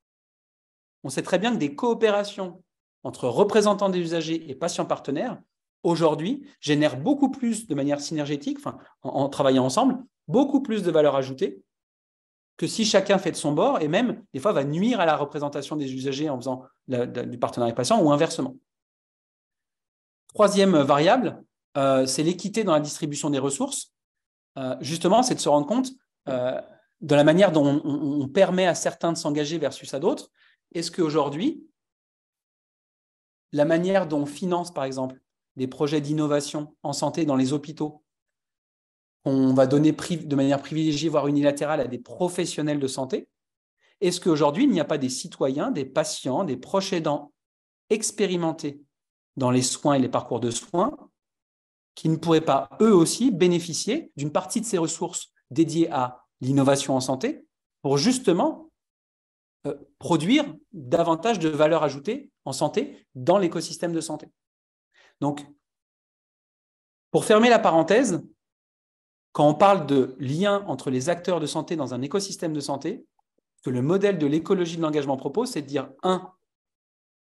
On sait très bien que des coopérations entre représentants des usagers et patients partenaires, aujourd'hui, génèrent beaucoup plus de manière synergétique, en travaillant ensemble, beaucoup plus de valeur ajoutée que si chacun fait de son bord et même, des fois, va nuire à la représentation des usagers en faisant du partenariat patient ou inversement. Troisième variable, c'est l'équité dans la distribution des ressources. Justement, c'est de se rendre compte de la manière dont on permet à certains de s'engager versus à d'autres. Est-ce qu'aujourd'hui, la manière dont on finance, par exemple, des projets d'innovation en santé dans les hôpitaux, on va donner de manière privilégiée, voire unilatérale, à des professionnels de santé, est-ce qu'aujourd'hui, il n'y a pas des citoyens, des patients, des proches aidants expérimentés dans les soins et les parcours de soins qui ne pourraient pas, eux aussi, bénéficier d'une partie de ces ressources dédiées à l'innovation en santé pour justement produire davantage de valeur ajoutée en santé dans l'écosystème de santé. Donc, pour fermer la parenthèse, quand on parle de lien entre les acteurs de santé dans un écosystème de santé, ce que le modèle de l'écologie de l'engagement propose, c'est de dire,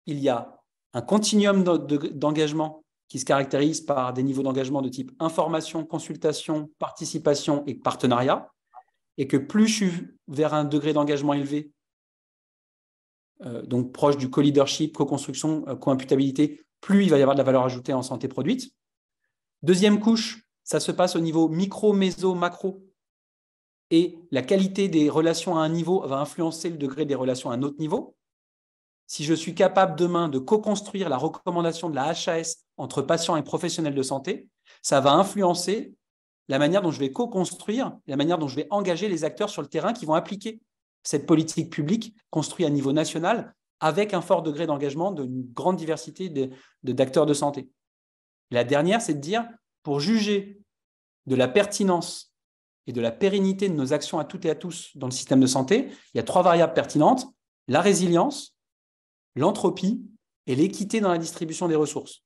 il y a un continuum d'engagement qui se caractérise par des niveaux d'engagement de type information, consultation, participation et partenariat, et que plus je suis vers un degré d'engagement élevé, donc proche du co-leadership, co-construction, co-imputabilité, plus il va y avoir de la valeur ajoutée en santé produite. Deuxième couche, ça se passe au niveau micro, méso, macro. Et la qualité des relations à un niveau va influencer le degré des relations à un autre niveau. Si je suis capable demain de co-construire la recommandation de la HAS entre patients et professionnels de santé, ça va influencer la manière dont je vais co-construire, la manière dont je vais engager les acteurs sur le terrain qui vont appliquer cette politique publique construite à niveau national avec un fort degré d'engagement d'une grande diversité d'acteurs de santé. La dernière, c'est de dire, pour juger de la pertinence et de la pérennité de nos actions à toutes et à tous dans le système de santé, il y a 3 variables pertinentes, la résilience, l'entropie et l'équité dans la distribution des ressources.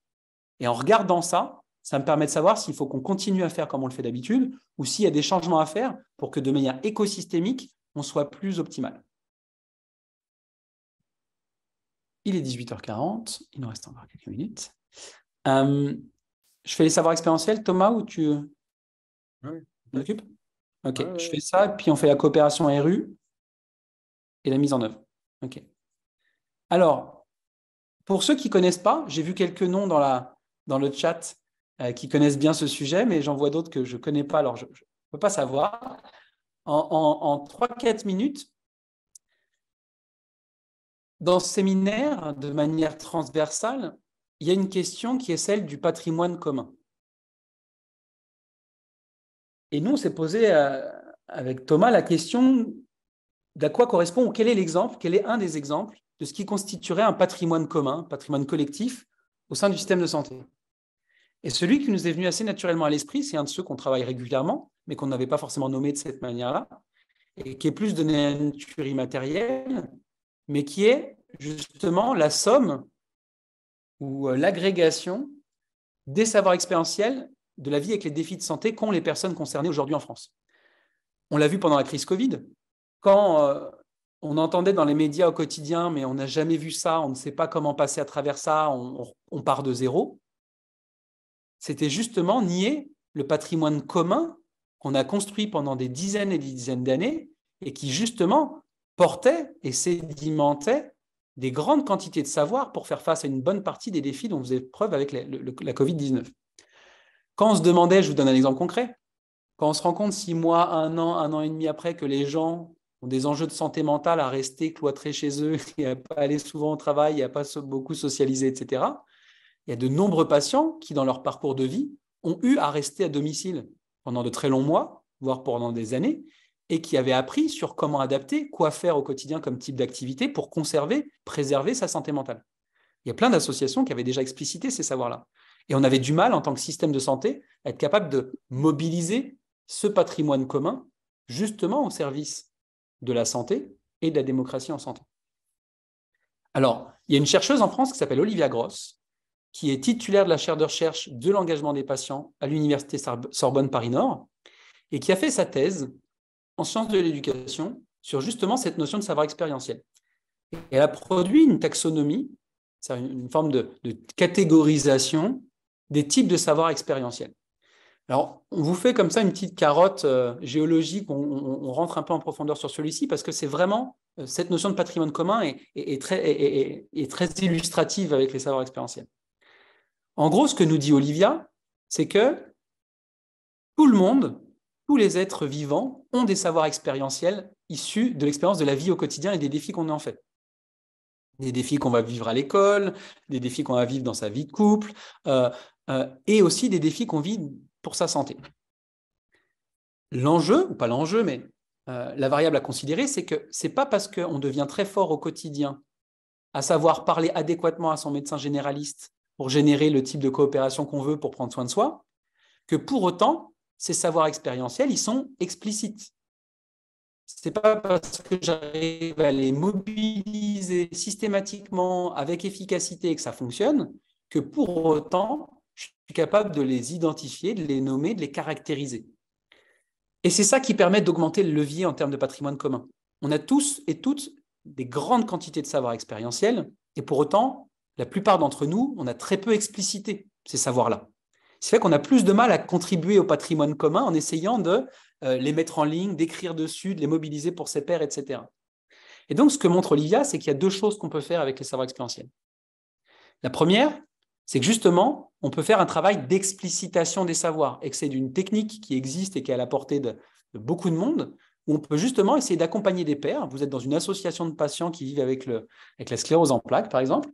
Et en regardant ça, ça me permet de savoir s'il faut qu'on continue à faire comme on le fait d'habitude ou s'il y a des changements à faire pour que de manière écosystémique, on soit plus optimal. Il est 18h40, il nous reste encore quelques minutes. Je fais les savoirs expérientiels, Thomas, ou tu t'occupes ? Ok, je fais ça, puis on fait la coopération RU et la mise en œuvre. Ok. Alors, pour ceux qui ne connaissent pas, j'ai vu quelques noms dans le chat qui connaissent bien ce sujet, mais j'en vois d'autres que je ne connais pas, alors je ne peux pas savoir. En 3-4 minutes, dans ce séminaire, de manière transversale, il y a une question qui est celle du patrimoine commun. Et nous, on s'est posé avec Thomas la question d'à quoi correspond, ou quel est l'exemple, quel est un des exemples de ce qui constituerait un patrimoine commun, patrimoine collectif au sein du système de santé. Et celui qui nous est venu assez naturellement à l'esprit, c'est un de ceux qu'on travaille régulièrement, mais qu'on n'avait pas forcément nommé de cette manière-là, et qui est plus de nature immatérielle, mais qui est justement la somme ou l'agrégation des savoirs expérientiels de la vie avec les défis de santé qu'ont les personnes concernées aujourd'hui en France. On l'a vu pendant la crise Covid, quand on entendait dans les médias au quotidien, mais on n'a jamais vu ça, on ne sait pas comment passer à travers ça, on part de zéro. C'était justement nier le patrimoine commun qu'on a construit pendant des dizaines et des dizaines d'années et qui justement portait et sédimentait des grandes quantités de savoir pour faire face à une bonne partie des défis dont vous avez preuve avec la Covid-19. Quand on se demandait, je vous donne un exemple concret, quand on se rend compte 6 mois, 1 an et demi après que les gens ont des enjeux de santé mentale à rester cloîtrés chez eux et à pas aller souvent au travail, à pas beaucoup socialiser, etc., il y a de nombreux patients qui, dans leur parcours de vie, ont eu à rester à domicile pendant de très longs mois, voire pendant des années, et qui avaient appris sur comment adapter, quoi faire au quotidien comme type d'activité pour conserver, préserver sa santé mentale. Il y a plein d'associations qui avaient déjà explicité ces savoirs-là. Et on avait du mal, en tant que système de santé, à être capable de mobiliser ce patrimoine commun, justement au service de la santé et de la démocratie en santé. Alors, il y a une chercheuse en France qui s'appelle Olivia Gross, qui est titulaire de la chaire de recherche de l'engagement des patients à l'Université Sorbonne Paris-Nord, et qui a fait sa thèse en sciences de l'éducation sur justement cette notion de savoir expérientiel. Et elle a produit une taxonomie, c'est une forme de catégorisation des types de savoir expérientiel. Alors, on vous fait comme ça une petite carotte géologique, on rentre un peu en profondeur sur celui-ci, parce que c'est vraiment, cette notion de patrimoine commun est très illustrative avec les savoirs expérientiels. En gros, ce que nous dit Olivia, c'est que tout le monde, tous les êtres vivants ont des savoirs expérientiels issus de l'expérience de la vie au quotidien et des défis qu'on en fait. Des défis qu'on va vivre à l'école, des défis qu'on va vivre dans sa vie de couple, et aussi des défis qu'on vit pour sa santé. L'enjeu, ou pas l'enjeu, mais la variable à considérer, c'est que ce n'est pas parce qu'on devient très fort au quotidien à savoir parler adéquatement à son médecin généraliste pour générer le type de coopération qu'on veut pour prendre soin de soi, que pour autant, ces savoirs expérientiels, ils sont explicites. Ce n'est pas parce que j'arrive à les mobiliser systématiquement, avec efficacité et que ça fonctionne, que pour autant, je suis capable de les identifier, de les nommer, de les caractériser. Et c'est ça qui permet d'augmenter le levier en termes de patrimoine commun. On a tous et toutes des grandes quantités de savoir expérientiel, et pour autant, la plupart d'entre nous, on a très peu explicité ces savoirs-là. C'est fait qu'on a plus de mal à contribuer au patrimoine commun en essayant de les mettre en ligne, d'écrire dessus, de les mobiliser pour ses pairs, etc. Et donc, ce que montre Olivia, c'est qu'il y a 2 choses qu'on peut faire avec les savoirs expérientiels. La première, c'est que justement, on peut faire un travail d'explicitation des savoirs, et que c'est d'une technique qui existe et qui est à la portée de beaucoup de monde, où on peut justement essayer d'accompagner des pairs. Vous êtes dans une association de patients qui vivent avec la sclérose en plaques, par exemple.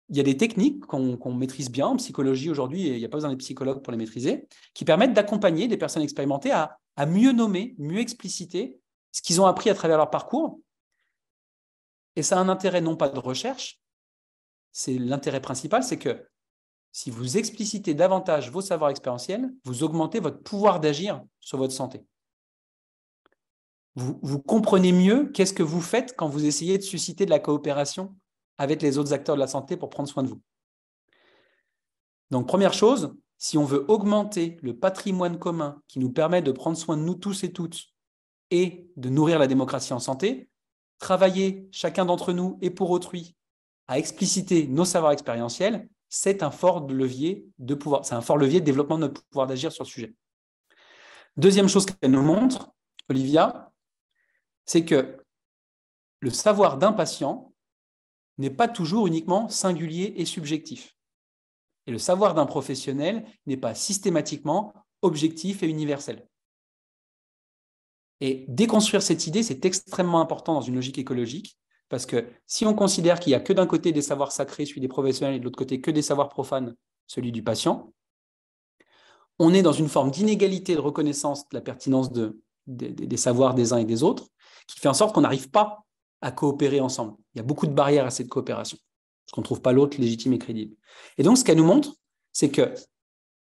Il y a des techniques qu'on maîtrise bien en psychologie aujourd'hui, et il n'y a pas besoin des psychologues pour les maîtriser, qui permettent d'accompagner des personnes expérimentées à mieux nommer, mieux expliciter ce qu'ils ont appris à travers leur parcours. Et ça a un intérêt non pas de recherche, c'est l'intérêt principal, c'est que si vous explicitez davantage vos savoirs expérientiels, vous augmentez votre pouvoir d'agir sur votre santé. Vous comprenez mieux qu'est-ce que vous faites quand vous essayez de susciter de la coopération avec les autres acteurs de la santé pour prendre soin de vous. Donc, première chose, si on veut augmenter le patrimoine commun qui nous permet de prendre soin de nous tous et toutes et de nourrir la démocratie en santé, travailler chacun d'entre nous et pour autrui à expliciter nos savoirs expérientiels, c'est un fort levier de pouvoir, c'est un fort levier de développement de notre pouvoir d'agir sur le sujet. Deuxième chose qu'elle nous montre, Olivia, c'est que le savoir d'un patient n'est pas toujours uniquement singulier et subjectif. Et le savoir d'un professionnel n'est pas systématiquement objectif et universel. Et déconstruire cette idée, c'est extrêmement important dans une logique écologique, parce que si on considère qu'il n'y a que d'un côté des savoirs sacrés, celui des professionnels, et de l'autre côté que des savoirs profanes, celui du patient, on est dans une forme d'inégalité de reconnaissance de la pertinence des savoirs des uns et des autres, qui fait en sorte qu'on n'arrive pas à coopérer ensemble. Il y a beaucoup de barrières à cette coopération, parce qu'on ne trouve pas l'autre légitime et crédible. Et donc, ce qu'elle nous montre, c'est que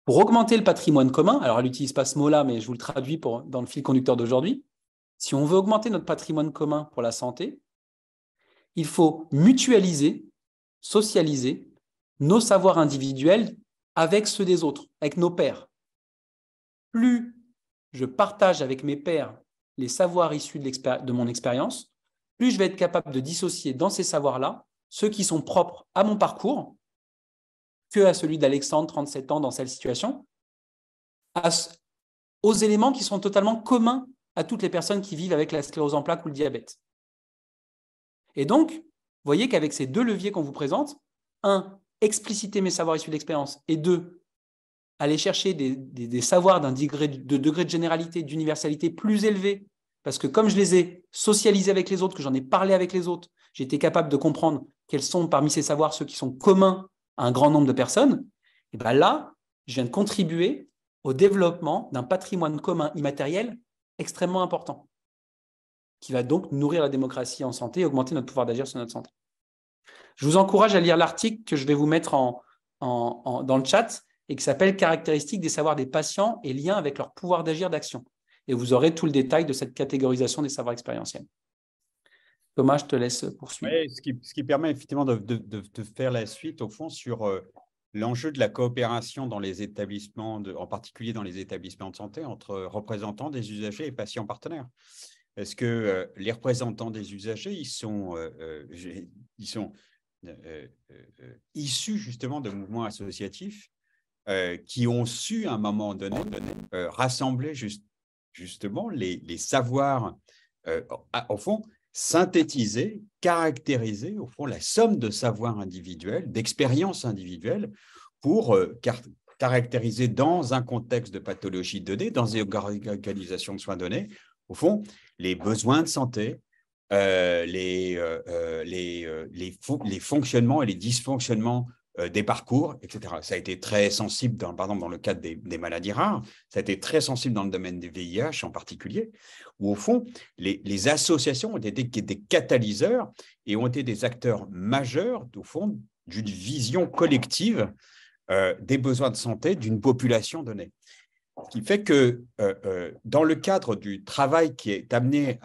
pour augmenter le patrimoine commun, alors elle n'utilise pas ce mot-là, mais je vous le traduis dans le fil conducteur d'aujourd'hui, si on veut augmenter notre patrimoine commun pour la santé, il faut mutualiser, socialiser nos savoirs individuels avec ceux des autres, avec nos pairs. Plus je partage avec mes pairs les savoirs issus de mon expérience, plus je vais être capable de dissocier dans ces savoirs-là ceux qui sont propres à mon parcours que à celui d'Alexandre, 37 ans, dans cette situation, aux éléments qui sont totalement communs à toutes les personnes qui vivent avec la sclérose en plaques ou le diabète. Et donc, vous voyez qu'avec ces deux leviers qu'on vous présente, un, expliciter mes savoirs issus d'expérience, et deux, aller chercher des savoirs d'un degré de généralité, d'universalité plus élevé, parce que comme je les ai socialisés avec les autres, que j'en ai parlé avec les autres, j'ai été capable de comprendre quels sont parmi ces savoirs ceux qui sont communs à un grand nombre de personnes, et bien là, je viens de contribuer au développement d'un patrimoine commun immatériel extrêmement important, qui va donc nourrir la démocratie en santé et augmenter notre pouvoir d'agir sur notre santé. Je vous encourage à lire l'article que je vais vous mettre dans le chat et qui s'appelle « Caractéristiques des savoirs des patients et liens avec leur pouvoir d'agir d'action ». Et vous aurez tout le détail de cette catégorisation des savoirs expérientiels. Thomas, je te laisse poursuivre. Oui, ce qui permet effectivement de faire la suite, au fond, sur l'enjeu de la coopération dans les établissements, en particulier dans les établissements de santé, entre représentants des usagers et patients partenaires. Parce que les représentants des usagers, ils sont issus justement de mouvements associatifs qui ont su, à un moment donné, rassembler justement les savoirs, au fond, synthétiser, caractériser, au fond, la somme de savoirs individuels, d'expériences individuelles pour caractériser dans un contexte de pathologie donnée, dans une organisation de soins donnés, au fond, les besoins de santé, les fonctionnements et les dysfonctionnements des parcours, etc. Ça a été très sensible, par exemple, dans le cadre des maladies rares, ça a été très sensible dans le domaine des VIH en particulier, où au fond, les associations ont été des catalyseurs et ont été des acteurs majeurs, au fond, d'une vision collective des besoins de santé d'une population donnée. Ce qui fait que dans le cadre du travail qui est amené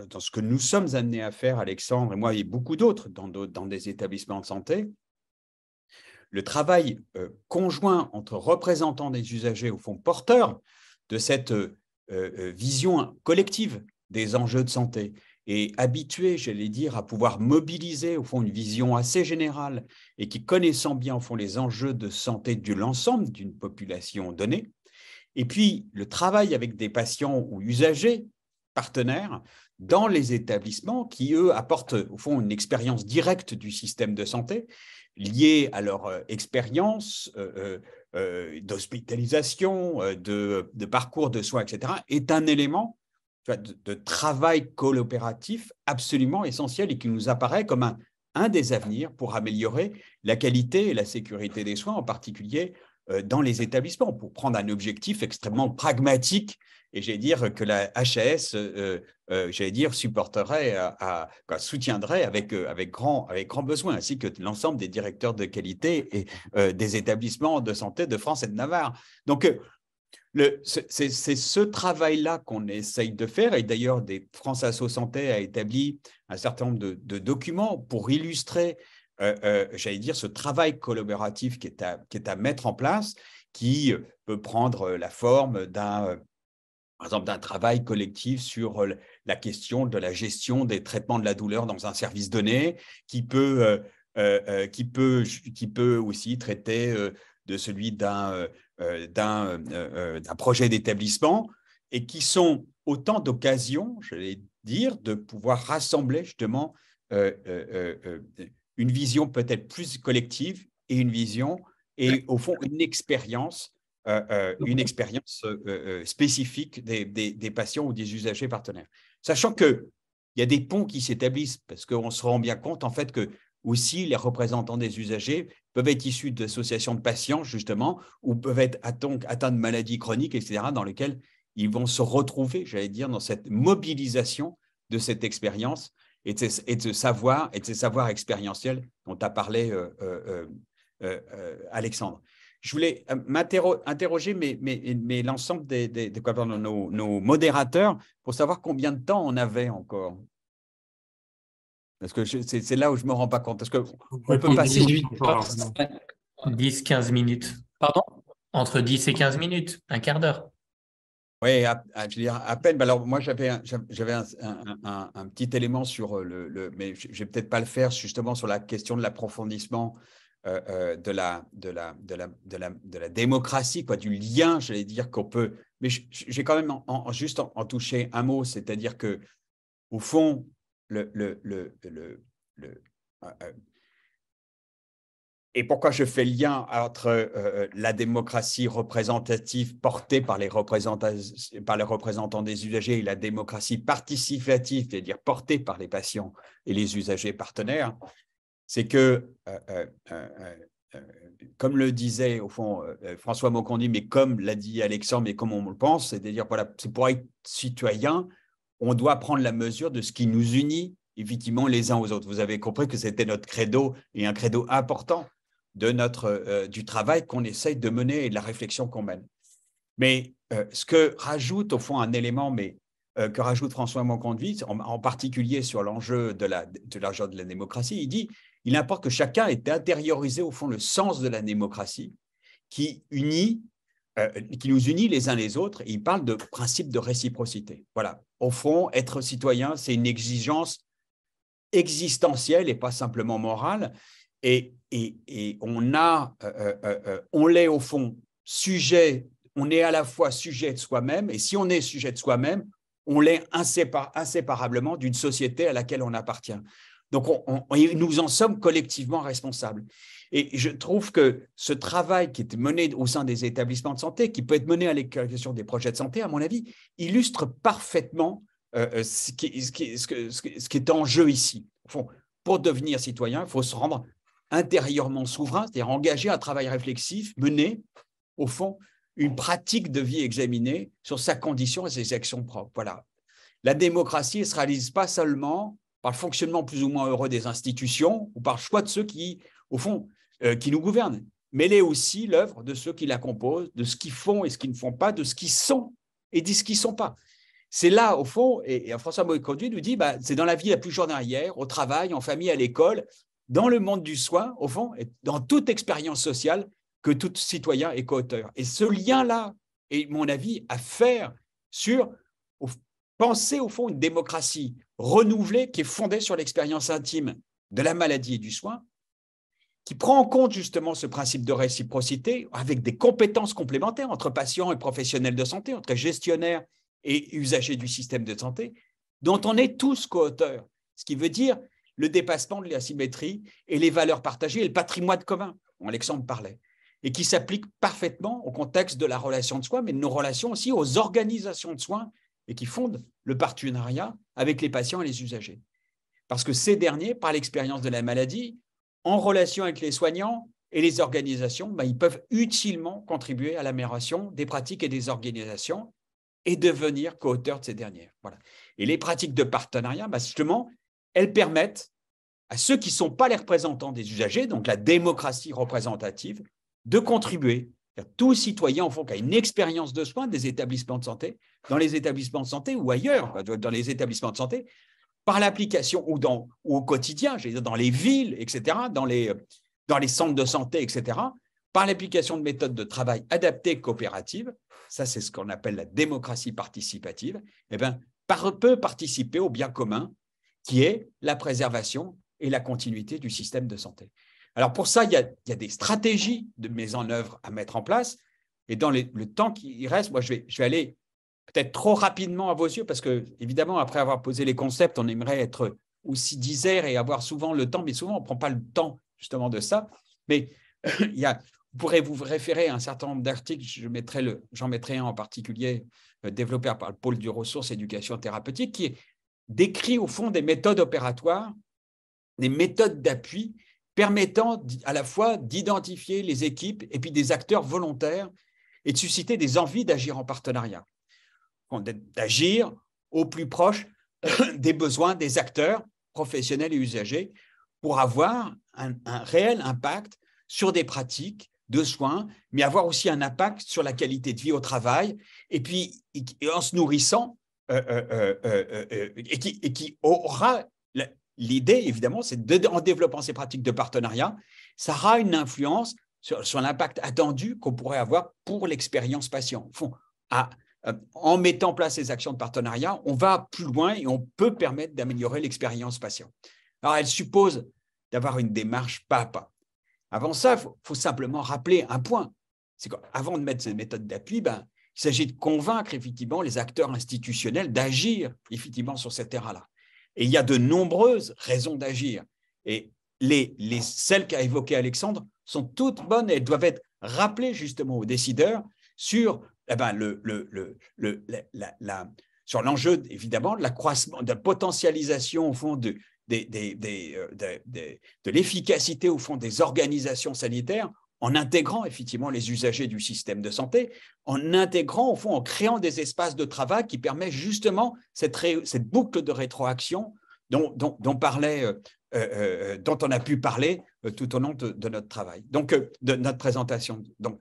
dans ce que nous sommes amenés à faire, Alexandre et moi et beaucoup d'autres dans des établissements de santé, le travail conjoint entre représentants des usagers, au fond porteurs de cette vision collective des enjeux de santé et habitués, j'allais dire, à pouvoir mobiliser au fond une vision assez générale et qui connaissant bien au fond les enjeux de santé de l'ensemble d'une population donnée. Et puis le travail avec des patients ou usagers partenaires dans les établissements qui, eux, apportent au fond une expérience directe du système de santé liée à leur expérience d'hospitalisation, de parcours de soins, etc., est un élément de travail coopératif absolument essentiel et qui nous apparaît comme un des avenirs pour améliorer la qualité et la sécurité des soins, en particulier dans les établissements, pour prendre un objectif extrêmement pragmatique. Et j'allais dire que la HAS, j'allais dire, soutiendrait avec grand besoin, ainsi que l'ensemble des directeurs de qualité et des établissements de santé de France et de Navarre. Donc, c'est ce travail-là qu'on essaye de faire. Et d'ailleurs, France Asso Santé a établi un certain nombre de documents pour illustrer, j'allais dire, ce travail collaboratif qui est à mettre en place, qui peut prendre la forme par exemple, d'un travail collectif sur la question de la gestion des traitements de la douleur dans un service donné, qui peut aussi traiter de celui d'un projet d'établissement, et qui sont autant d'occasions, j'allais dire, de pouvoir rassembler justement une vision peut-être plus collective, et une vision et au fond une expérience spécifique des patients ou des usagers partenaires. Sachant qu'il y a des ponts qui s'établissent parce qu'on se rend bien compte en fait que aussi les représentants des usagers peuvent être issus d'associations de patients justement ou peuvent être atteints de maladies chroniques, etc., dans lesquelles ils vont se retrouver, j'allais dire, dans cette mobilisation de cette expérience et de ces savoirs expérientiels dont a parlé Alexandre. Je voulais interroger l'ensemble nos modérateurs pour savoir combien de temps on avait encore. Parce que c'est là où je ne me rends pas compte. Parce qu'on peut passer 10-15 minutes. Pardon? Entre 10 et 15 minutes, un quart d'heure. Oui, je veux dire, à peine. Alors, moi, j'avais un petit élément sur mais je ne vais peut-être pas le faire, justement, sur la question de l'approfondissement de la démocratie, quoi, du lien, j'allais dire, qu'on peut. Mais j'ai quand même juste en touché un mot, c'est-à-dire que, au fond, et pourquoi je fais le lien entre la démocratie représentative portée par les représentants des usagers et la démocratie participative, c'est-à-dire portée par les patients et les usagers partenaires, c'est que, comme le disait au fond François Maucondy, mais comme l'a dit Alexandre, mais comme on le pense, c'est-à-dire voilà, c'est pour être citoyen, on doit prendre la mesure de ce qui nous unit effectivement les uns aux autres. Vous avez compris que c'était notre credo et un credo important du travail qu'on essaye de mener et de la réflexion qu'on mène. Mais ce que rajoute au fond un élément, que rajoute François Maucondy, en particulier sur l'enjeu de la démocratie, il dit il importe que chacun ait intériorisé au fond le sens de la démocratie qui nous unit les uns les autres. Et il parle de principe de réciprocité. Voilà. Au fond, être citoyen, c'est une exigence existentielle et pas simplement morale. Et on l'est au fond sujet, on est à la fois sujet de soi-même, et si on est sujet de soi-même, on l'est inséparablement d'une société à laquelle on appartient. Donc, nous en sommes collectivement responsables. Et je trouve que ce travail qui est mené au sein des établissements de santé, qui peut être mené à l'évaluation des projets de santé, à mon avis, illustre parfaitement ce qui est en jeu ici. Au fond, pour devenir citoyen, il faut se rendre intérieurement souverain, c'est-à-dire engager un travail réflexif, mener, au fond, une pratique de vie examinée sur sa condition et ses actions propres. Voilà. La démocratie ne se réalise pas seulement par le fonctionnement plus ou moins heureux des institutions ou par le choix de ceux qui, au fond, qui nous gouvernent, mais elle est aussi l'œuvre de ceux qui la composent, de ce qu'ils font et ce qu'ils ne font pas, de ce qu'ils sont et de ce qu'ils ne sont pas. C'est là, au fond, et François Maucondy nous dit, c'est dans la vie la plus journalière, au travail, en famille, à l'école, dans le monde du soin, au fond, et dans toute expérience sociale, que tout citoyen est coauteur. Et ce lien-là est, mon avis, à faire sur penser, au fond, une démocratie renouvelée qui est fondée sur l'expérience intime de la maladie et du soin, qui prend en compte justement ce principe de réciprocité avec des compétences complémentaires entre patients et professionnels de santé, entre gestionnaires et usagers du système de santé, dont on est tous coauteurs. Ce qui veut dire le dépassement de l'asymétrie et les valeurs partagées et le patrimoine commun, dont Alexandre parlait, et qui s'applique parfaitement au contexte de la relation de soins, mais de nos relations aussi aux organisations de soins et qui fondent le partenariat avec les patients et les usagers. Parce que ces derniers, par l'expérience de la maladie, en relation avec les soignants et les organisations, ils peuvent utilement contribuer à l'amélioration des pratiques et des organisations et devenir co-auteurs de ces dernières. Voilà. Et les pratiques de partenariat, justement, elles permettent à ceux qui ne sont pas les représentants des usagers, donc la démocratie représentative, de contribuer. Tout citoyen, en fond, qui a une expérience de soins des établissements de santé, dans les établissements de santé ou ailleurs, dans les établissements de santé, par l'application ou au quotidien, dans les villes, etc., dans les centres de santé, etc., par l'application de méthodes de travail adaptées, coopératives, ça c'est ce qu'on appelle la démocratie participative, peut participer au bien commun qui est la préservation et la continuité du système de santé. Alors pour ça, il y a des stratégies de mise en œuvre à mettre en place, et dans le temps qui reste, moi je vais aller peut-être trop rapidement à vos yeux, parce que, évidemment, après avoir posé les concepts, on aimerait être aussi disert et avoir souvent le temps, mais souvent, on ne prend pas le temps, justement, de ça. Mais vous pourrez vous référer à un certain nombre d'articles, j'en mettrai un en particulier développé par le pôle du ressources éducation thérapeutique, qui décrit au fond des méthodes opératoires, des méthodes d'appui permettant à la fois d'identifier les équipes et puis des acteurs volontaires et de susciter des envies d'agir en partenariat, d'agir au plus proche des besoins des acteurs professionnels et usagers pour avoir un réel impact sur des pratiques de soins, mais avoir aussi un impact sur la qualité de vie au travail, et puis en se nourrissant, et qui aura l'idée, évidemment, c'est en développant ces pratiques de partenariat, ça aura une influence sur l'impact attendu qu'on pourrait avoir pour l'expérience patient. Au fond, en mettant en place ces actions de partenariat, on va plus loin et on peut permettre d'améliorer l'expérience patient. Alors, elle suppose d'avoir une démarche pas à pas. Avant ça, il faut simplement rappeler un point. C'est qu'avant de mettre ces méthodes d'appui, il s'agit de convaincre effectivement les acteurs institutionnels d'agir effectivement sur ces terrains-là. Et il y a de nombreuses raisons d'agir. Et celles qu'a évoquées Alexandre sont toutes bonnes et elles doivent être rappelées justement aux décideurs sur sur l'enjeu évidemment de l'accroissement, de la potentialisation au fond de l'efficacité au fond des organisations sanitaires en intégrant effectivement les usagers du système de santé, en intégrant au fond, en créant des espaces de travail qui permettent justement cette boucle de rétroaction dont on a pu parler tout au long de notre travail, donc de notre présentation. Donc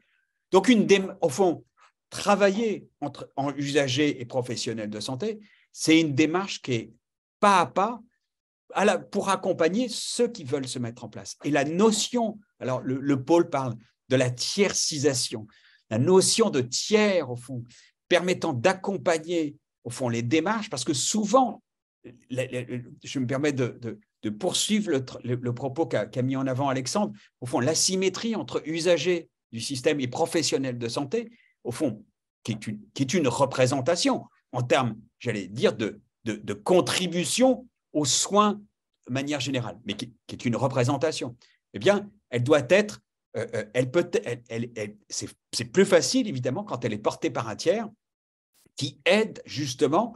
au fond, travailler en usagers et professionnels de santé, c'est une démarche qui est pas à pas pour accompagner ceux qui veulent se mettre en place. Et la notion, alors le pôle parle de la tiercisation, la notion de tiers, au fond, permettant d'accompagner, au fond, les démarches, parce que souvent, je me permets de poursuivre le propos qu'a mis en avant Alexandre, au fond, l'asymétrie entre usagers du système et professionnels de santé, au fond, qui est une représentation en termes, j'allais dire, de contribution aux soins de manière générale, mais qui est une représentation, eh bien, elle doit être, c'est plus facile, évidemment, quand elle est portée par un tiers qui aide justement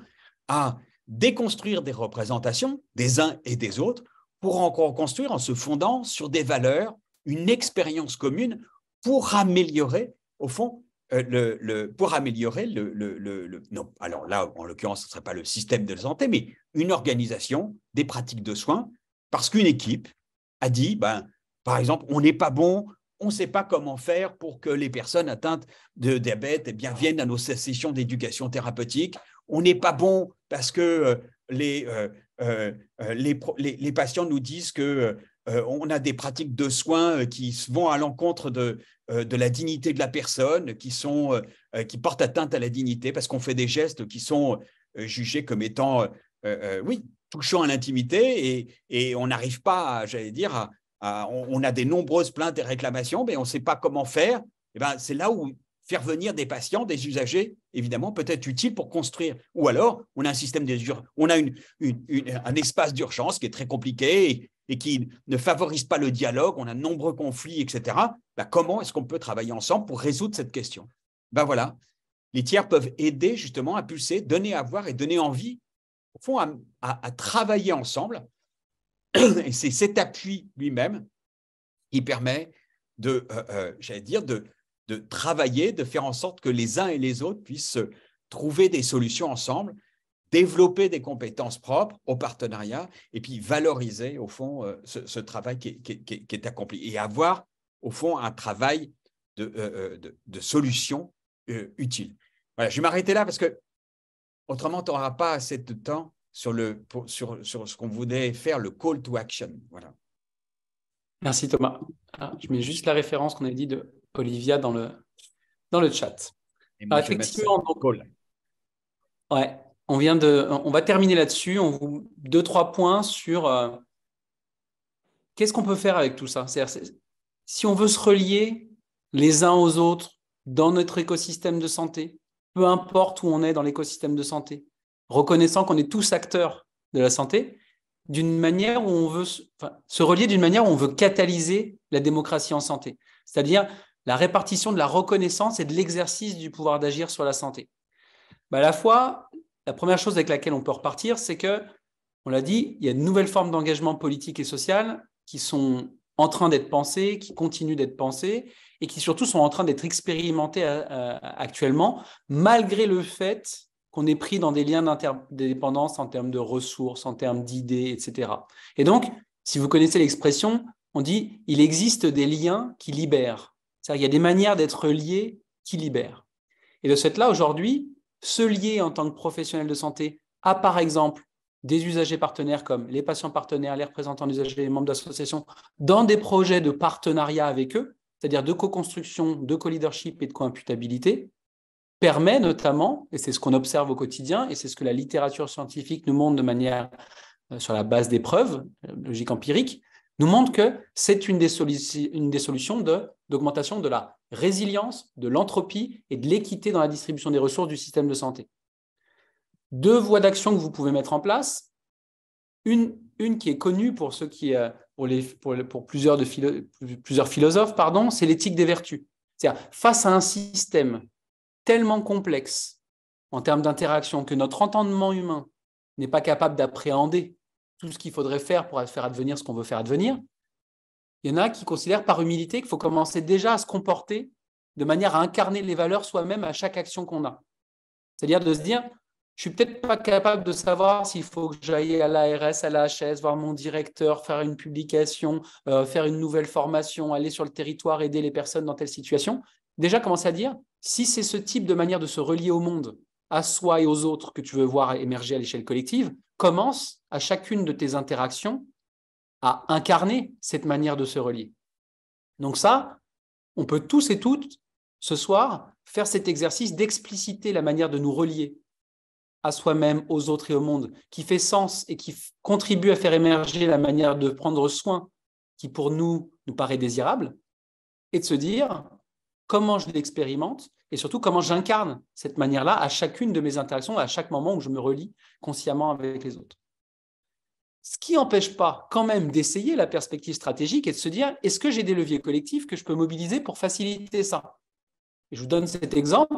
à déconstruire des représentations des uns et des autres pour en construire en se fondant sur des valeurs, une expérience commune pour améliorer, au fond, non, alors là, en l'occurrence, ce ne serait pas le système de santé, mais une organisation des pratiques de soins, parce qu'une équipe a dit, par exemple, on n'est pas bon, on ne sait pas comment faire pour que les personnes atteintes de diabète viennent à nos sessions d'éducation thérapeutique, on n'est pas bon parce que les patients nous disent que on a des pratiques de soins qui vont à l'encontre de la dignité de la personne, qui portent atteinte à la dignité parce qu'on fait des gestes qui sont jugés comme étant, touchant à l'intimité et on n'arrive pas, on a des nombreuses plaintes et réclamations, mais on ne sait pas comment faire. C'est là où faire venir des patients, des usagers, évidemment, peut être utile pour construire. Ou alors, on a un système on a un espace d'urgence qui est très compliqué et qui ne favorise pas le dialogue, on a de nombreux conflits, etc. Comment est-ce qu'on peut travailler ensemble pour résoudre cette question ? Voilà, les tiers peuvent aider justement à impulser, donner à voir et donner envie, au fond, à travailler ensemble. Et c'est cet appui lui-même qui permet de travailler, de faire en sorte que les uns et les autres puissent trouver des solutions ensemble, développer des compétences propres au partenariat et puis valoriser, au fond, ce travail qui est accompli et avoir, au fond, un travail de solutions utiles. Voilà, je vais m'arrêter là parce que autrement, tu n'auras pas assez de temps sur ce qu'on voulait faire, le call to action. Voilà. Merci Thomas. Je mets juste la référence qu'on a dit de Olivia dans le chat. Alors, effectivement, on va terminer là-dessus. On vous 2-3 points sur qu'est-ce qu'on peut faire avec tout ça. C'est-à-dire, si on veut se relier les uns aux autres dans notre écosystème de santé, peu importe où on est dans l'écosystème de santé, reconnaissant qu'on est tous acteurs de la santé, d'une manière où on veut se relier d'une manière où on veut catalyser la démocratie en santé, c'est-à-dire la répartition de la reconnaissance et de l'exercice du pouvoir d'agir sur la santé. À la fois, la première chose avec laquelle on peut repartir, c'est que, on l'a dit, il y a de nouvelles formes d'engagement politique et social qui sont en train d'être pensées, qui continuent d'être pensées et qui surtout sont en train d'être expérimentées actuellement, malgré le fait qu'on est pris dans des liens d'interdépendance en termes de ressources, en termes d'idées, etc. Et donc, si vous connaissez l'expression, on dit « il existe des liens qui libèrent ». C'est-à-dire qu'il y a des manières d'être liés qui libèrent. Et de ce fait-là, aujourd'hui, se lier en tant que professionnel de santé à, par exemple, des usagers partenaires comme les patients partenaires, les représentants d'usagers, les membres d'associations, dans des projets de partenariat avec eux, c'est-à-dire de co-construction, de co-leadership et de co-imputabilité, permet notamment, et c'est ce qu'on observe au quotidien, et c'est ce que la littérature scientifique nous montre de manière sur la base des preuves, logique empirique, nous montre que c'est une des solutions d'augmentation de la résilience, de l'entropie et de l'équité dans la distribution des ressources du système de santé. 2 voies d'action que vous pouvez mettre en place. Une qui est connue pour ceux qui, pour plusieurs philosophes, c'est l'éthique des vertus. C'est-à-dire, face à un système tellement complexe en termes d'interaction que notre entendement humain n'est pas capable d'appréhender tout ce qu'il faudrait faire pour faire advenir ce qu'on veut faire advenir, il y en a qui considèrent par humilité qu'il faut commencer déjà à se comporter de manière à incarner les valeurs soi-même à chaque action qu'on a. C'est-à-dire de se dire, je ne suis peut-être pas capable de savoir s'il faut que j'aille à l'ARS, à la HS, voir mon directeur, faire une publication, faire une nouvelle formation, aller sur le territoire, aider les personnes dans telle situation. Déjà, commencer à dire, si c'est ce type de manière de se relier au monde, à soi et aux autres que tu veux voir émerger à l'échelle collective, commence à chacune de tes interactions à incarner cette manière de se relier. Donc ça, on peut tous et toutes, ce soir, faire cet exercice d'expliciter la manière de nous relier à soi-même, aux autres et au monde, qui fait sens et qui contribue à faire émerger la manière de prendre soin qui, pour nous paraît désirable, et de se dire comment je l'expérimente et surtout comment j'incarne cette manière-là à chacune de mes interactions, à chaque moment où je me relie consciemment avec les autres. Ce qui n'empêche pas quand même d'essayer la perspective stratégique et de se dire, est-ce que j'ai des leviers collectifs que je peux mobiliser pour faciliter ça? Et je vous donne cet exemple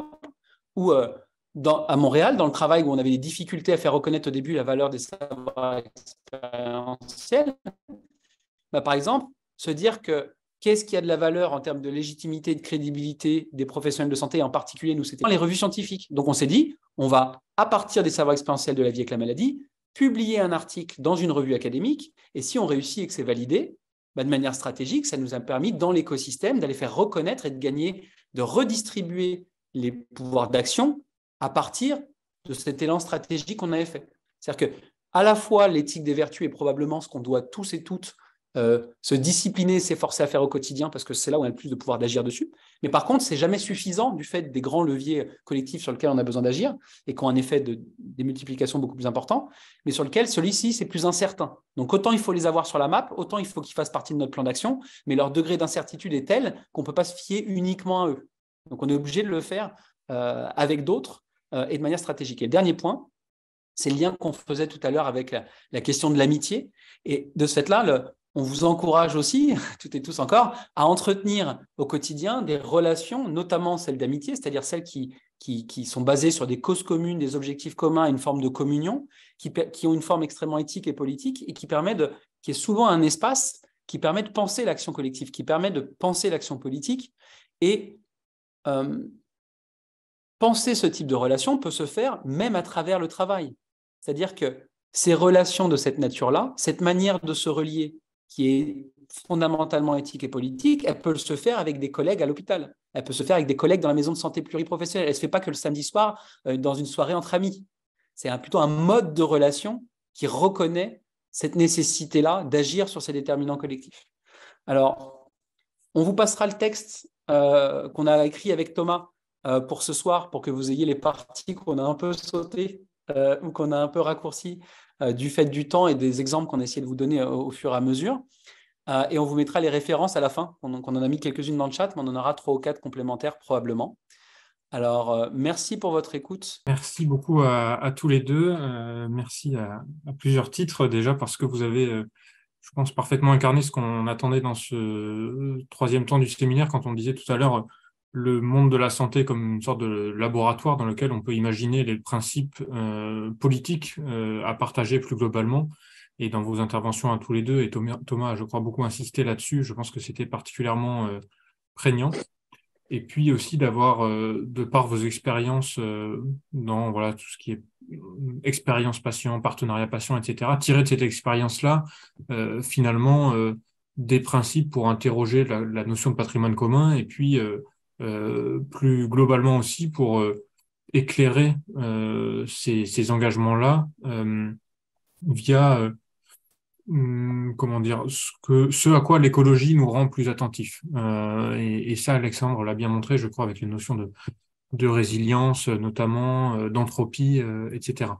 où, à Montréal, dans le travail où on avait des difficultés à faire reconnaître au début la valeur des savoirs expérientiels, par exemple, se dire que qu'est-ce qui a de la valeur en termes de légitimité et de crédibilité des professionnels de santé, et en particulier, nous, c'était les revues scientifiques. Donc, on s'est dit, on va, à partir des savoirs expérientiels de la vie avec la maladie, publier un article dans une revue académique, et si on réussit et que c'est validé, de manière stratégique, ça nous a permis, dans l'écosystème, d'aller faire reconnaître et de gagner, de redistribuer les pouvoirs d'action à partir de cet élan stratégique qu'on avait fait. C'est-à-dire qu'à la fois, l'éthique des vertus est probablement ce qu'on doit tous et toutes se discipliner, s'efforcer à faire au quotidien, parce que c'est là où on a le plus de pouvoir d'agir dessus. Mais par contre, ce n'est jamais suffisant du fait des grands leviers collectifs sur lesquels on a besoin d'agir et qui ont un effet de démultiplication beaucoup plus important, mais sur lequel celui-ci, c'est plus incertain. Donc, autant il faut les avoir sur la map, autant il faut qu'ils fassent partie de notre plan d'action, mais leur degré d'incertitude est tel qu'on ne peut pas se fier uniquement à eux. Donc, on est obligé de le faire avec d'autres et de manière stratégique. Et le dernier point, c'est le lien qu'on faisait tout à l'heure avec la question de l'amitié. Et de ce fait-là, on vous encourage aussi, toutes et tous encore, à entretenir au quotidien des relations, notamment celles d'amitié, c'est-à-dire celles qui sont basées sur des causes communes, des objectifs communs, une forme de communion, qui ont une forme extrêmement éthique et politique et qui est souvent un espace qui permet de penser l'action collective, qui permet de penser l'action politique. Et penser ce type de relation peut se faire même à travers le travail. C'est-à-dire que ces relations de cette nature-là, cette manière de se relier, qui est fondamentalement éthique et politique, elle peut se faire avec des collègues à l'hôpital. Elle peut se faire avec des collègues dans la maison de santé pluriprofessionnelle. Elle ne se fait pas que le samedi soir dans une soirée entre amis. C'est plutôt un mode de relation qui reconnaît cette nécessité-là d'agir sur ces déterminants collectifs. Alors, on vous passera le texte qu'on a écrit avec Thomas pour ce soir, pour que vous ayez les parties qu'on a un peu sautées ou qu'on a un peu raccourcies du fait du temps et des exemples qu'on a essayé de vous donner au fur et à mesure. Et on vous mettra les références à la fin. On en a mis quelques-unes dans le chat, mais on en aura 3 ou 4 complémentaires probablement. Alors, merci pour votre écoute. Merci beaucoup à tous les deux. Merci à plusieurs titres déjà parce que vous avez, je pense, parfaitement incarné ce qu'on attendait dans ce troisième temps du séminaire quand on disait tout à l'heure le monde de la santé comme une sorte de laboratoire dans lequel on peut imaginer les principes politiques à partager plus globalement. Et dans vos interventions à tous les deux, et Thomas a, je crois, beaucoup insisté là-dessus, je pense que c'était particulièrement prégnant. Et puis aussi d'avoir, de par vos expériences dans voilà, tout ce qui est expérience patient, partenariat patient, etc., tirer de cette expérience-là, finalement, des principes pour interroger la notion de patrimoine commun et puis plus globalement aussi pour éclairer ces engagements-là via comment dire, ce à quoi l'écologie nous rend plus attentifs. Et ça, Alexandre l'a bien montré, je crois, avec les notions de résilience, notamment, d'entropie, etc.